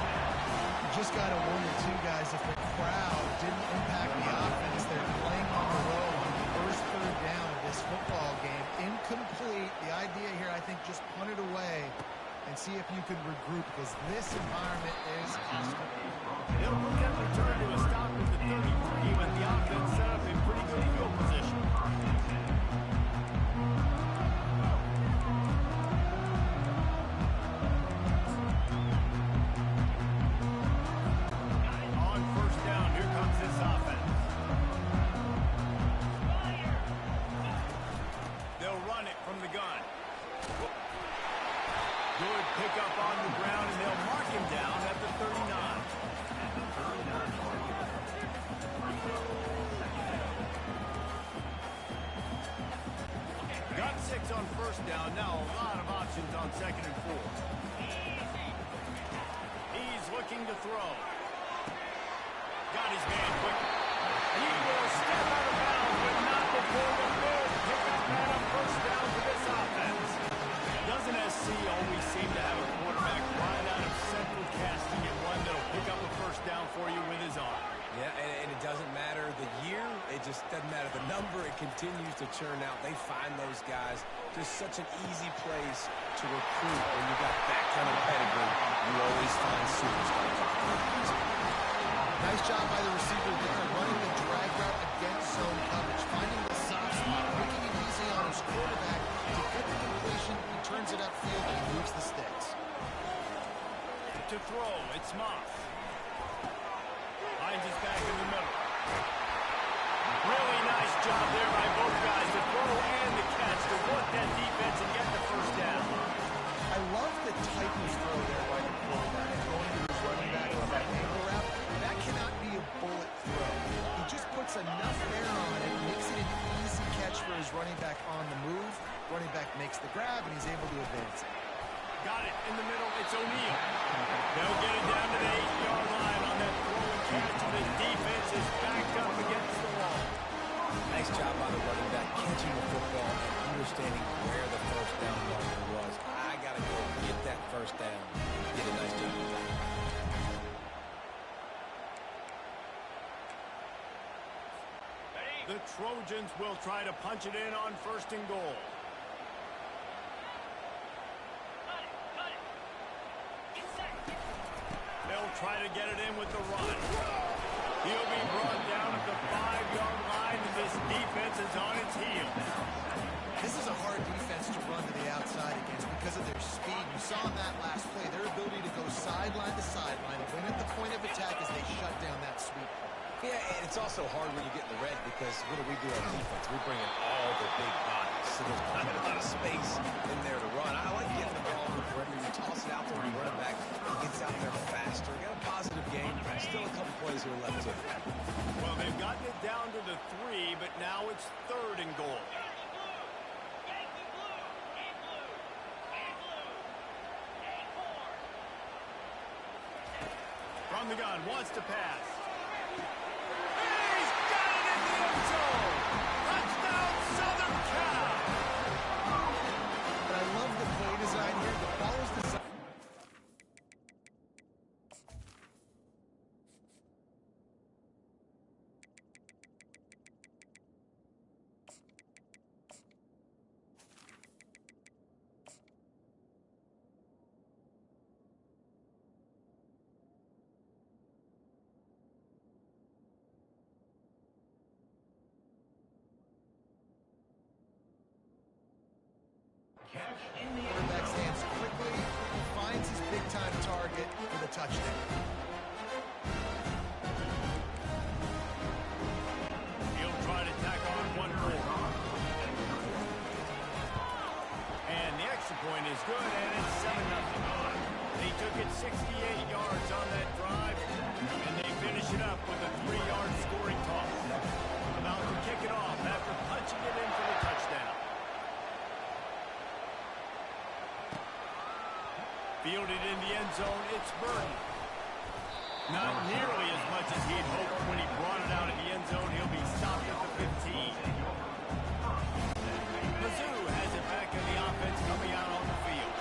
You just got to wonder, too, guys, if the crowd didn't impact the offense. They're playing on the road on the first 3rd down of this football game. Incomplete. The idea here, I think, just punt it away and see if you can regroup, because this environment is hostile. They'll put that return to a stop at the 33 with the offense set up in pretty good field position. On 1st down, here comes this offense. They'll run it from the gun. Good pickup on the ground, and they'll mark him down at the 39. Got 6 on 1st down. Now a lot of options on 2nd and 4. He's looking to throw. Got his man quick. He will step out of bounds, but not before the third. Pickup man on 1st down for this offense. Doesn't SC always seem to have a quarterback right out of central casting and one that'll pick up a 1st down for you with his arm? Yeah, and it doesn't matter the year. It just doesn't matter the number. It continues to churn out. They find those guys just such an easy place to recruit. When you got that kind of pedigree, you always find superstars. Nice job by the receiver there, running the drag route against zone coverage, finding the soft spot, making it easy on his quarterback to get the completion. He turns it upfield and moves the sticks. To throw, it's Moss. Finds his back in the middle. Really nice job there by both guys, the throw and the catch, to work that defense and get the 1st down. I love the type of throw there by the quarterback, going to his running back on that angle route. That cannot be a bullet throw. He just puts enough air on it, makes it an easy catch for his running back on the move. Running back makes the grab, and he's able to advance it. Got it in the middle. It's O'Neal. They'll get it down to the 8-yard line on that throw and catch. The defense is backed up against the wall. Nice job by the running back, catching the football and understanding where the 1st down marker was. I got to go get that 1st down. Did a nice job with that. The Trojans will try to punch it in on 1st and goal. They'll try to get it in with the run. He'll be brought down at the 5-yard line, and this defense is on its heels. This is a hard defense to run to the outside against because of their speed. You saw in that last play their ability to go sideline to sideline, win at the point of attack as they shut down that sweep. Yeah, and it's also hard when you get in the red because what do we do on defense? We bring in all the big bodies, so there's not a lot of space in there to run. I like getting the ball on the perimeter. You toss it out to the running back. He gets out there faster. Got a positive game. Still a couple plays here left to it. Well, they've gotten it down to the 3, but now it's 3rd and goal. From the gun, wants to pass. He's got it in the end zone! Touchdown, Southern Cal! But I love the play design here. The ball is designed. Quarterback's hands quickly, finds his big-time target for the touchdown. He'll try to tack on 1 more. And the extra point is good, and it's 7-0. They took it 68 yards on that drive, and they finish it up with a 3-yard scoring toss. About to kick it off after punching it in for the touchdown. Fielded in the end zone, it's Burton. Not nearly as much as he'd hoped when he brought it out of the end zone. He'll be stopped at the 15. Cuzzo has it back in the offense coming out on the field.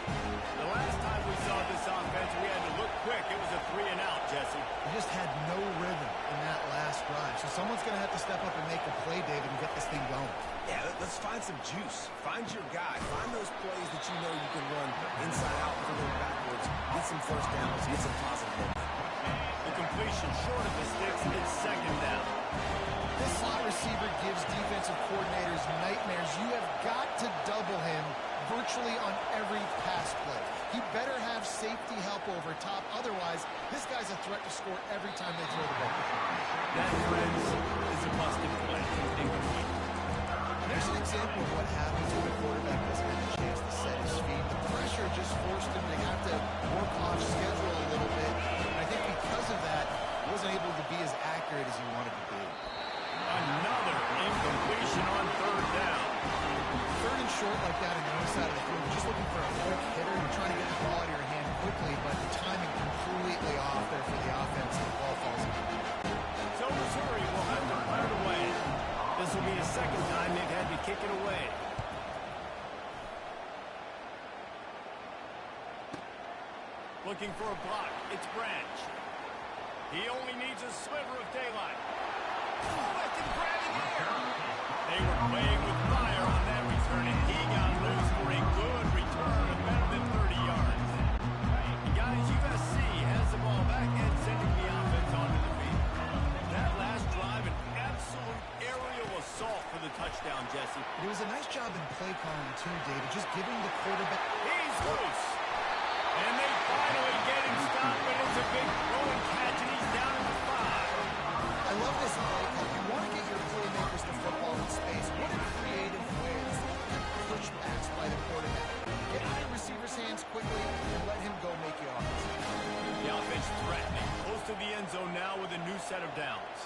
The last time we saw this offense, we had to look quick. It was a 3-and-out, Jesse. They just had no rhythm in that last drive. So someone's going to have to step up and make a play, David, and get this thing going. Yeah, let's find some juice. Find your guy. Find those plays that you know you can run inside out, forward, backwards, get some first downs, get some positive momentum. The completion short of the sticks, it's 2nd down. This slot receiver gives defensive coordinators nightmares. You have got to double him virtually on every pass play. He better have safety help over top. Otherwise, this guy's a threat to score every time they throw the ball. That, friends, is a busted play. Incomplete. There's an example of what happens when a quarterback doesn't have a chance to set his feet. The pressure just forced him to have to work off schedule a little bit. And I think because of that, he wasn't able to be as accurate as he wanted to be. Another incompletion on 3rd down. 3rd and short like that on the other side of the field. You're just looking for a quick hitter. You're trying to get the ball out of your hand quickly, but the timing completely off there for the offense, and the ball falls in. So Missouri will have to punt it away. This will be the 2nd time they've had to kick it away. Looking for a block. It's Branch. He only needs a sliver of daylight. Let him grab in the air. They were playing with fire on that return, and he got loose for a good return of better than 30 yards. And guys, USC has the ball back and sending the offense onto the field. That last drive, an absolute aerial assault for the touchdown, Jesse. It was a nice job in play calling, too, David, just giving the quarterback. He's loose. And they finally get him stopped, but it's a big throw and catch, and he's down at the 5. I love this play call. You want to get your playmakers to football in space. What a creative way to push backs by the quarterback. Get out of the receiver's hands quickly and let him go make you offense. The offense threatening. Close to the end zone now with a new set of downs.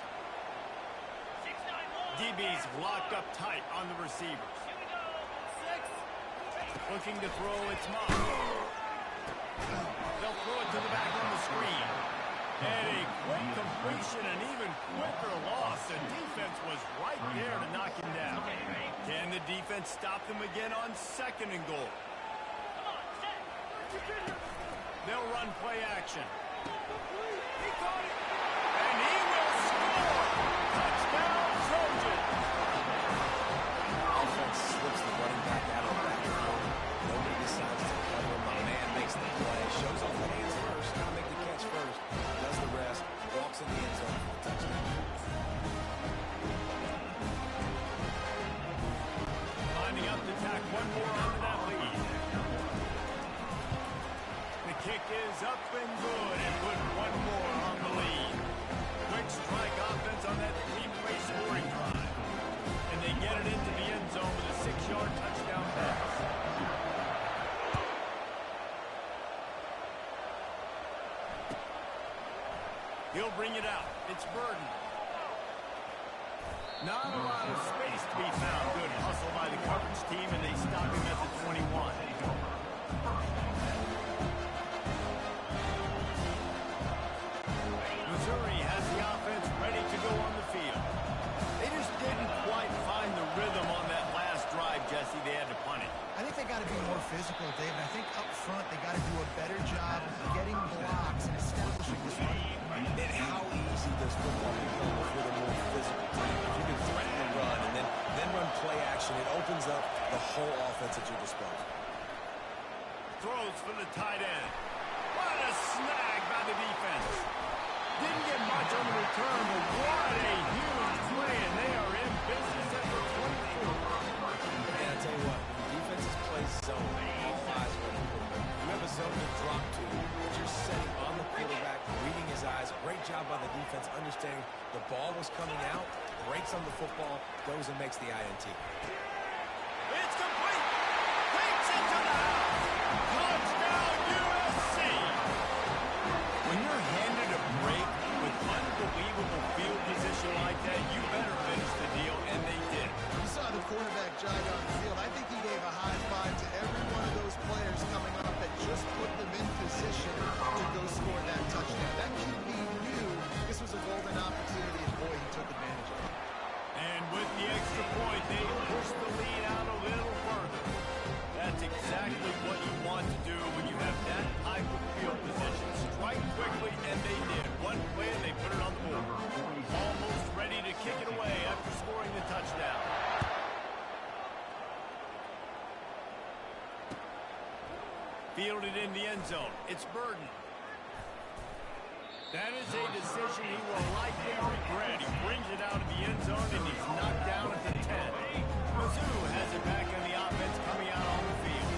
DB's locked up tight on the receivers. Looking to throw, it's Moss. They'll throw it to the back on the screen. And a quick completion, an even quicker loss. The defense was right there to knock him down. Can the defense stop them again on 2nd and goal? They'll run play action. He caught it. And he will score. Touchdown, Trojans. Not a lot of space to be found. Good hustle by the coverage team, and they stop him at the 21. Missouri has the offense ready to go on the field. They just didn't quite find the rhythm on that last drive, Jesse. They had to punt it. I think they got to be more physical, David. I think up front they got to do a better job getting blocks and establishing this run. And how easy does football become with a more physical team? If you can threaten the run and then run play action, it opens up the whole offense at your disposal. Throws for the tight end. What a snag by the defense. Didn't get much on the return, but what a huge play, and they are in business at the 24. And I'll tell you what, when defenses play zone, all eyes are on the quarterback. You have a zone to drop to, but you're setting on the quarterback, reading his eyes. Great job by the defense, understanding the ball was coming out, breaks on the football, goes and makes the INT. It's complete. Takes it to the house. Touchdown, USC. When you're handed a break with unbelievable field position like that, you better finish the deal, and they did. You saw the quarterback jog on the field. I think he gave a high five to every one of those players coming up that just put them in position to go score that touchdown. That QB knew this was a golden opportunity, and boy, he took advantage of it. And with the extra point, they push the lead out a little further. That's exactly what you want to do when you have that type of field position. Strike quickly, and they did. One play, and they put it on the board. Almost ready to kick it away after scoring the touchdown. Fielded in the end zone. It's Burden. That is a decision he will likely regret. He brings it out of the end zone, and he's knocked down at the 10. Cuzzo has it back on the offense coming out on the field.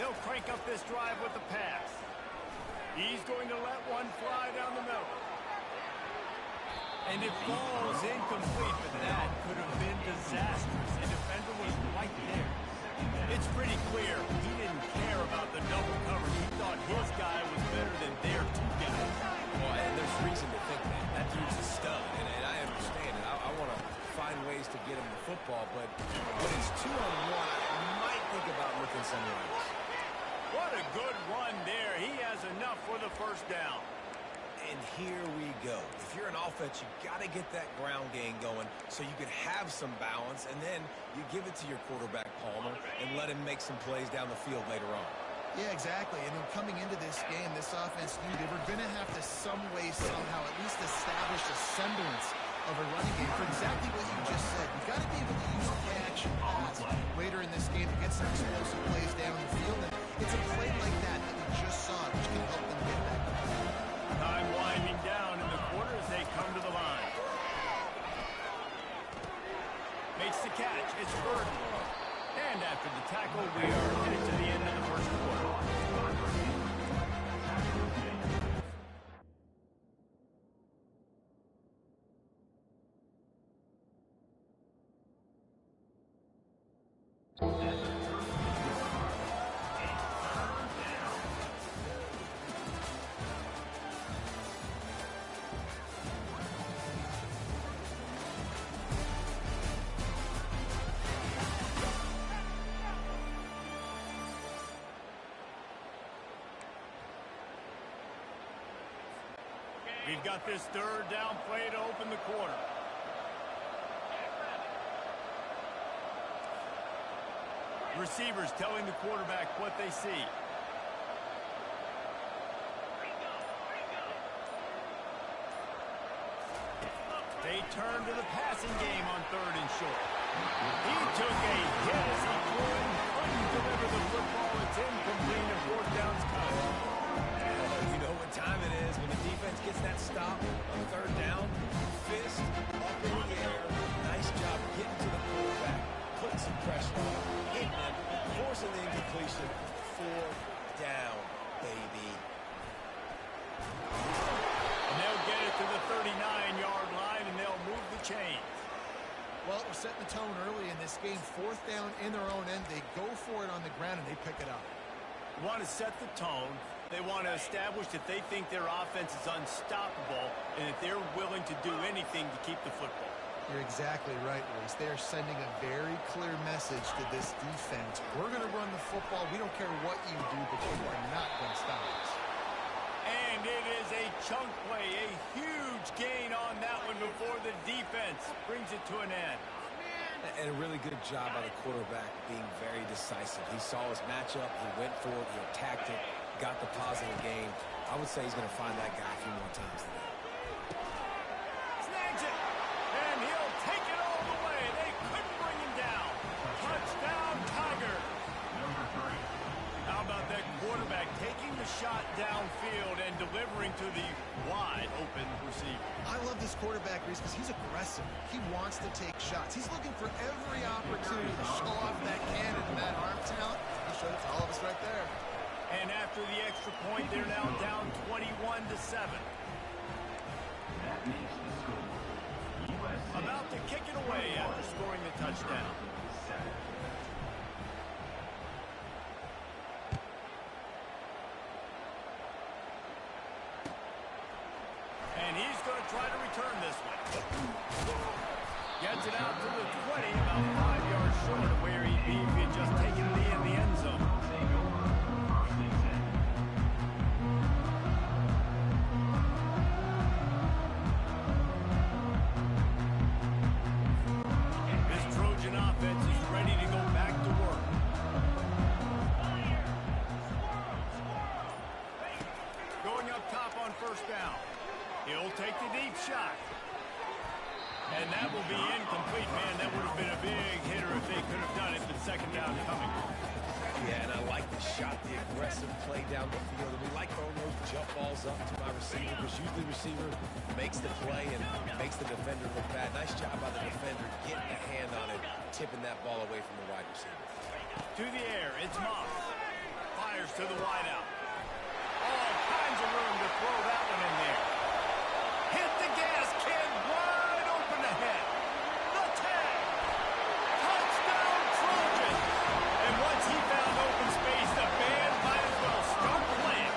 They'll crank up this drive with the pass. He's going to let one fly down the middle. And it falls incomplete, but that could have been disastrous. The defender was right there. It's pretty clear he didn't care about the double coverage. He thought his guy was better than their two guys. Well, and there's reason to think that. That dude's a stud, and I understand it. I want to find ways to get him the football, but when it's 2-on-1, I might think about looking somewhere else. What a good run there. He has enough for the first down. And here we go. If you're an offense, you got to get that ground game going so you can have some balance, and then you give it to your quarterback, Palmer, and let him make some plays down the field later on. Yeah, exactly. And then coming into this game, this offense knew they were going to have to some way, somehow, at least establish a semblance of a running game for exactly what you just said. You've got to be able to use play-action pass later in this game to get some explosive plays down the field. And it's a play like that that we just saw, which can help them get back. Time winding down in the quarter as they come to the line. Makes the catch. It's Burden. And after the tackle, we are headed to the end of the first quarter. We've got this third down play to open the quarter. Receivers telling the quarterback what they see. They turn to the passing game on third and short. He took a hit as he couldn't deliver the football. It's incomplete and fourth down's cut. You know what time it is when the defense gets that stop on third down. Fist up in the air. Nice job getting to the quarterback, putting some pressure on him, hitting him, forcing the incompletion. Fourth down, baby. And they'll get it to the 39-yard line, and they'll move the chains. Well, we're setting the tone early in this game. Fourth down in their own end. They go for it on the ground, and they pick it up. You want to set the tone. They want to establish that they think their offense is unstoppable and that they're willing to do anything to keep the football. You're exactly right, Luis. They are sending a very clear message to this defense. We're going to run the football. We don't care what you do, but you are not going to stop us. And it is a chunk play, a huge gain on that one before the defense brings it to an end. And a really good job by the quarterback being very decisive. He saw his matchup, he went for it, he attacked it, got the positive gain. I would say he's going to find that guy a few more times today. Snags it, and he'll take it all the way. They couldn't bring him down. Touchdown, Tiger. How about that quarterback taking the shot downfield and delivering to the wide open receiver? I love this quarterback, Reese, because he's aggressive. He wants to take shots. He's looking for every opportunity to show off that cannon and that arm talent. He showed it to all of us right there. And after the extra point, they're now down 21-7. That makes the score. USA About to kick it away after scoring the touchdown. 7. And he's going to try to return this one. Gets it out to the 20, about 5 yards short of where he'd be if he had just taken it in the end zone. Take over. First and 10. This Trojan offense is ready to go back to work. Going up top on first down. He'll take the deep shot. And that will be incomplete, man. That would have been a big hitter if they could have done it, but second down coming. Yeah, and I like the shot, the aggressive play down the field. And we like throwing those jump balls up to my receiver, because usually the receiver makes the play and makes the defender look bad. Nice job by the defender getting a hand on it, tipping that ball away from the wide receiver. To the air, it's Moss. Fires to the wideout. All kinds of room to throw that one in there. Hit the gas, kid. Wide open ahead. The tag. Touchdown, Trojan. And once he found open space, the band might as well start playing.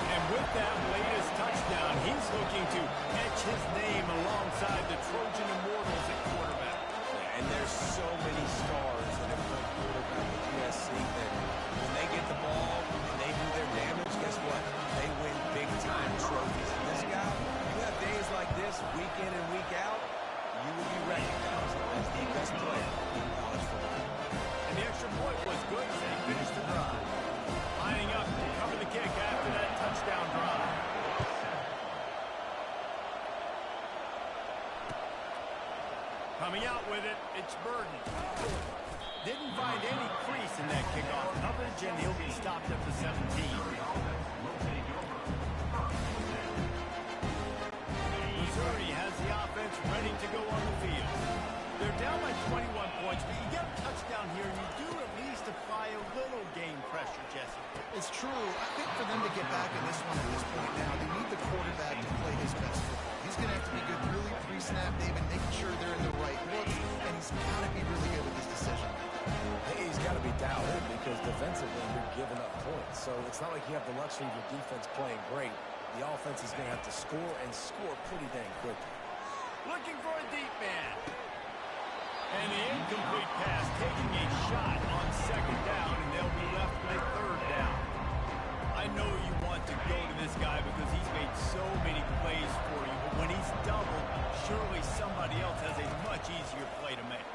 And with that latest touchdown, he's looking to etch his name alongside the Trojan Immortals at quarterback. And there's so many stars that have played quarterback at USC that when they get the ball and they do their damage, guess what? They win big-time trophies. And this guy, you have days like this, week in and week out, you will be recognized as the best player in college football. And the extra point was good as they finished the drive. Lining up to cover the kick after that touchdown drive. Coming out with it, it's Burden. Didn't find any crease in that kickoff coverage, and he'll be stopped at the 17. Missouri has the offense ready to go on the field. They're down by 21 points, but you get a touchdown here, and you do at least apply a little game pressure, Jesse. It's true. I think for them to get back in this one at this point now, they need the quarterback to play his best football. He's going to have to be good really pre-snap, David, making sure they're in the right looks, and he's got to be really good with his decision. Hey, he's got to be dialed in because defensively you're giving up points. So it's not like you have the luxury of your defense playing great. The offense is going to have to score and score pretty dang quickly. Looking for a deep man. And the incomplete pass taking a shot on second down, and they'll be left with third down. I know you want to go to this guy because he's made so many plays for you, but when he's doubled, surely somebody else has a much easier play to make.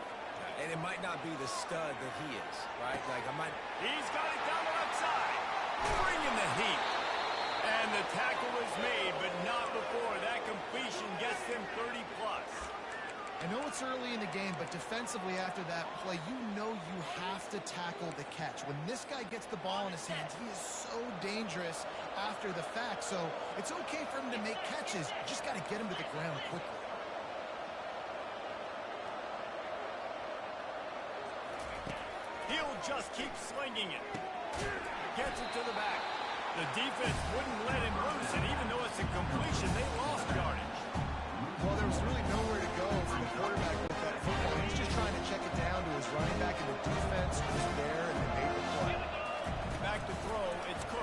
And it might not be the stud that he is, right? He's got it down the left side. Bringing the heat. And the tackle is made, but not before that completion gets them 30-plus. I know it's early in the game, but defensively after that play, you know you have to tackle the catch. When this guy gets the ball in his hands, he is so dangerous after the fact. So it's okay for him to make catches. You just got to get him to the ground quickly. He'll just keep slinging it. Gets it to the back. The defense wouldn't let him loose, and even though it's a completion, they lost yardage. Well, there was really nowhere to go for the quarterback with that football. He was just trying to check it down to his running back, and the defense was there, and they made the play. back to throw. It's Cook.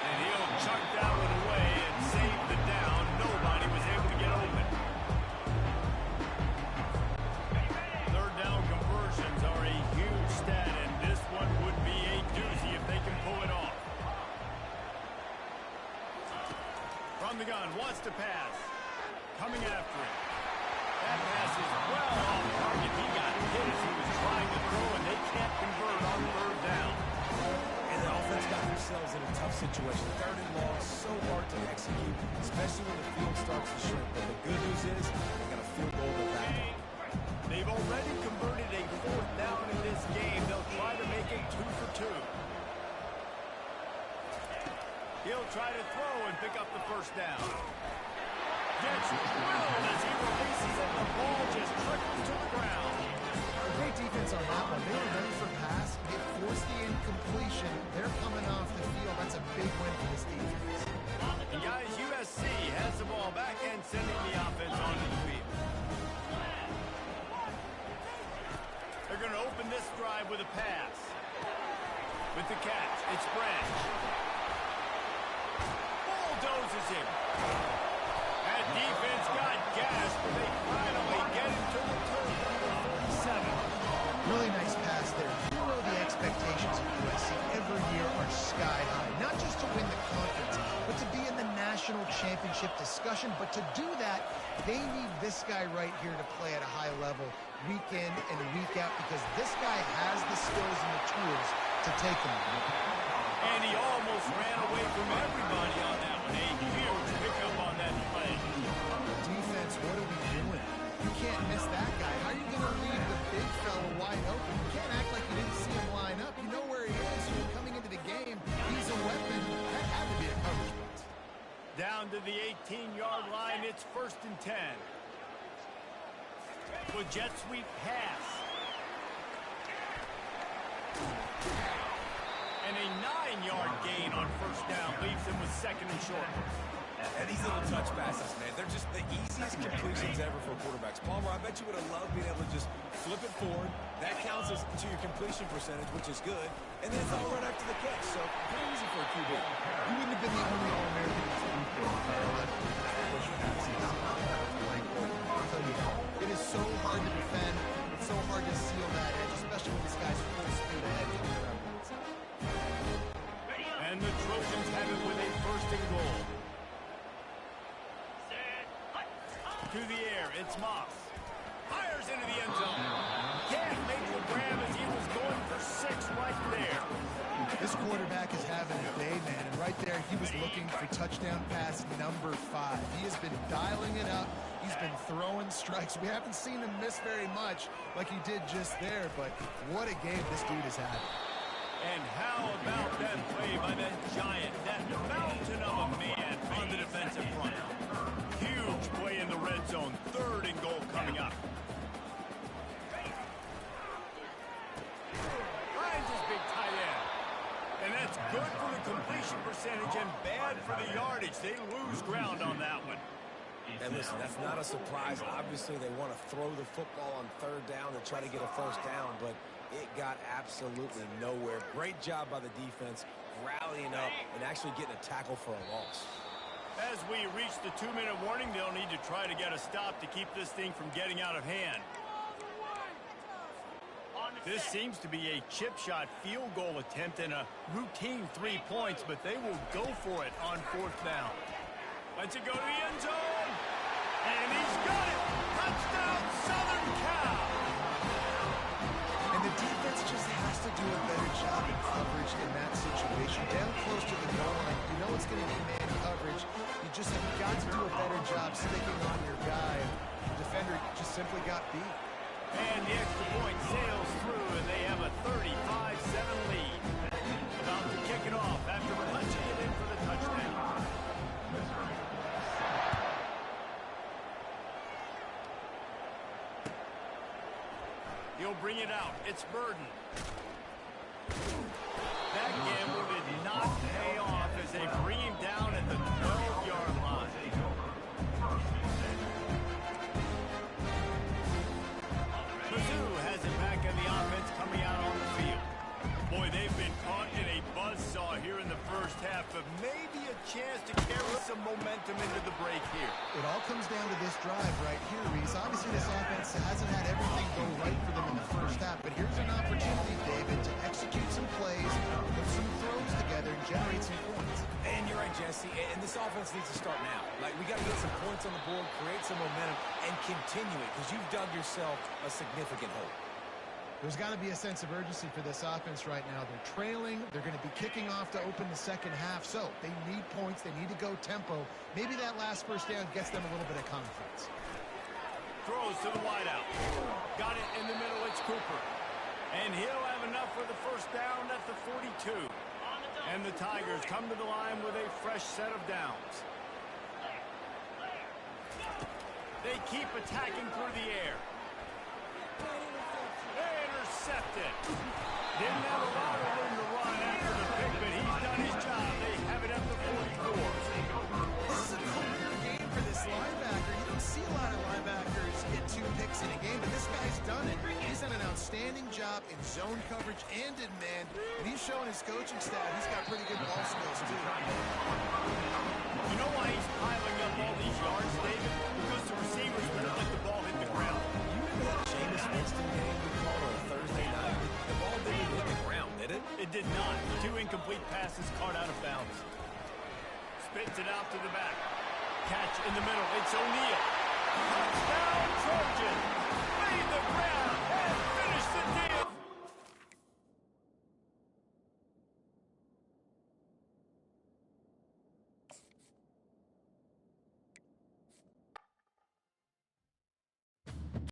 And he'll chuck that one away and save the down. Nobody was able to get open. Third down conversions are a huge stat, and this one would be a doozy if they can pull it off. From the gun, wants to pass. Coming after him. That pass is well off target. He got hit as he was trying to throw, and they can't convert on third down. And the offense got themselves in a tough situation. Third and long, so hard to execute, especially when the field starts to shrink. But the good news is they got a field goal to back up. They've already converted a fourth down in this game. They'll try to make it 2 for 2. He'll try to throw and pick up the first down. Gets drilled as he releases it. The ball just trickles to the ground. A great defense on that one. They were ready for pass. They forced the incompletion. They're coming off the field. That's a big win for this defense. And guys, USC has the ball back and sending the offense onto the field. They're going to open this drive with a pass. With the catch, it's Branch. Bulldozes him. That defense got gas, but they finally get him to return number 47. Really nice pass there. You know the expectations of USC every year are sky high. Not just to win the conference, but to be in the national championship discussion. But to do that, they need this guy right here to play at a high level week in and week out, because this guy has the skills and the tools to take them. And he almost ran away from everybody on that one. A huge pickup on that play. Defense, what are we doing? You can't miss that guy. How are you going to leave the big fella wide open? You can't act like you didn't see him line up. You know where he is. You're coming into the game. He's a weapon. That had to be a coverage box. Down to the 18-yard line. It's 1st and 10. With jet sweep pass. And a 9-yard gain on first down leaves him with 2nd and short. And these little touch passes, man, they're just the easiest completions ever for quarterbacks. Palmer, I bet you would have loved being able to just flip it forward. That counts as to your completion percentage, which is good. And then it's all right after the catch, so pretty easy for a QB. You wouldn't have been the only All-American in 24. I'll tell you that. It is so hard to defend. It's so hard to seal that edge, especially when this guy's full speed ahead coming around the outside. And the Trojans have it with a 1st and goal. To the air, it's Moss. Fires into the end zone. Can't make the grab as he was going for 6 right there. This quarterback is having a day, man, and right there he was looking for touchdown pass number 5. He has been dialing it up. He's been throwing strikes. We haven't seen him miss very much like he did just there, but what a game this dude has had. And how about that play by that giant, that mountain of a man on the defensive front. Huge play in the red zone. 3rd and goal coming up. Finds his big tight end. And that's good for the completion percentage and bad for the yardage. They lose ground on that one. And listen, that's not a surprise. Obviously, they want to throw the football on 3rd down and try to get a 1st down, but it got absolutely nowhere. Great job by the defense, rallying up and actually getting a tackle for a loss. As we reach the 2-minute warning, they'll need to try to get a stop to keep this thing from getting out of hand. This seems to be a chip shot field goal attempt and a routine 3 points, but they will go for it on 4th down. Let's it go to the end zone. And he's got it. Touchdown, Southern Cal. And the defense just has to do a better job in coverage in that situation. Down close to the goal line, you know it's going to be man coverage. You just have got to do a better job sticking on your guy. The defender just simply got beat. And the extra point sails through, and they have a 35-7 lead. About to kick it off after punching it in for the touchdown. He'll bring it out. It's Burden. That gamble did not pay off as they bring him down at the 12-yard line. Cuzzo has it back in the offense coming out on the field. Boy, first half, but maybe a chance to carry some momentum into the break here. It all comes down to this drive right here, Reese. Obviously, this offense hasn't had everything go right for them in the first half, but here's an opportunity, David, to execute some plays, put some throws together, and generate some points. And you're right, Jesse, and this offense needs to start now. Like, we got to get some points on the board, create some momentum, and continue it, because you've dug yourself a significant hole. There's got to be a sense of urgency for this offense right now. They're trailing. They're going to be kicking off to open the second half, so they need points. They need to go tempo. Maybe that last first down gets them a little bit of confidence. Throws to the wideout. Got it in the middle. It's Cooper. And he'll have enough for the first down at the 42. And the Tigers come to the line with a fresh set of downs. They keep attacking through the air. Intercepted. Didn't have a lot of room to run after the pick, but he's done his job. They have it at the 44. This is a career game for this linebacker. You don't see a lot of linebackers get 2 picks in a game, but this guy's done it. He's done an outstanding job in zone coverage and in man, and he's showing his coaching staff he's got pretty good ball skills, too. You know why he's piling up all these yards, David? Because the receivers won't let the ball hit the ground. You remember that Jameis Winston game we called on a Thursday night? The ball didn't even hit the ground, did it? It did not. 2 incomplete passes caught out of bounds. Spits it out to the back. Catch in the middle. It's O'Neal. Touchdown, Trojan. Made the ground and finished the deal.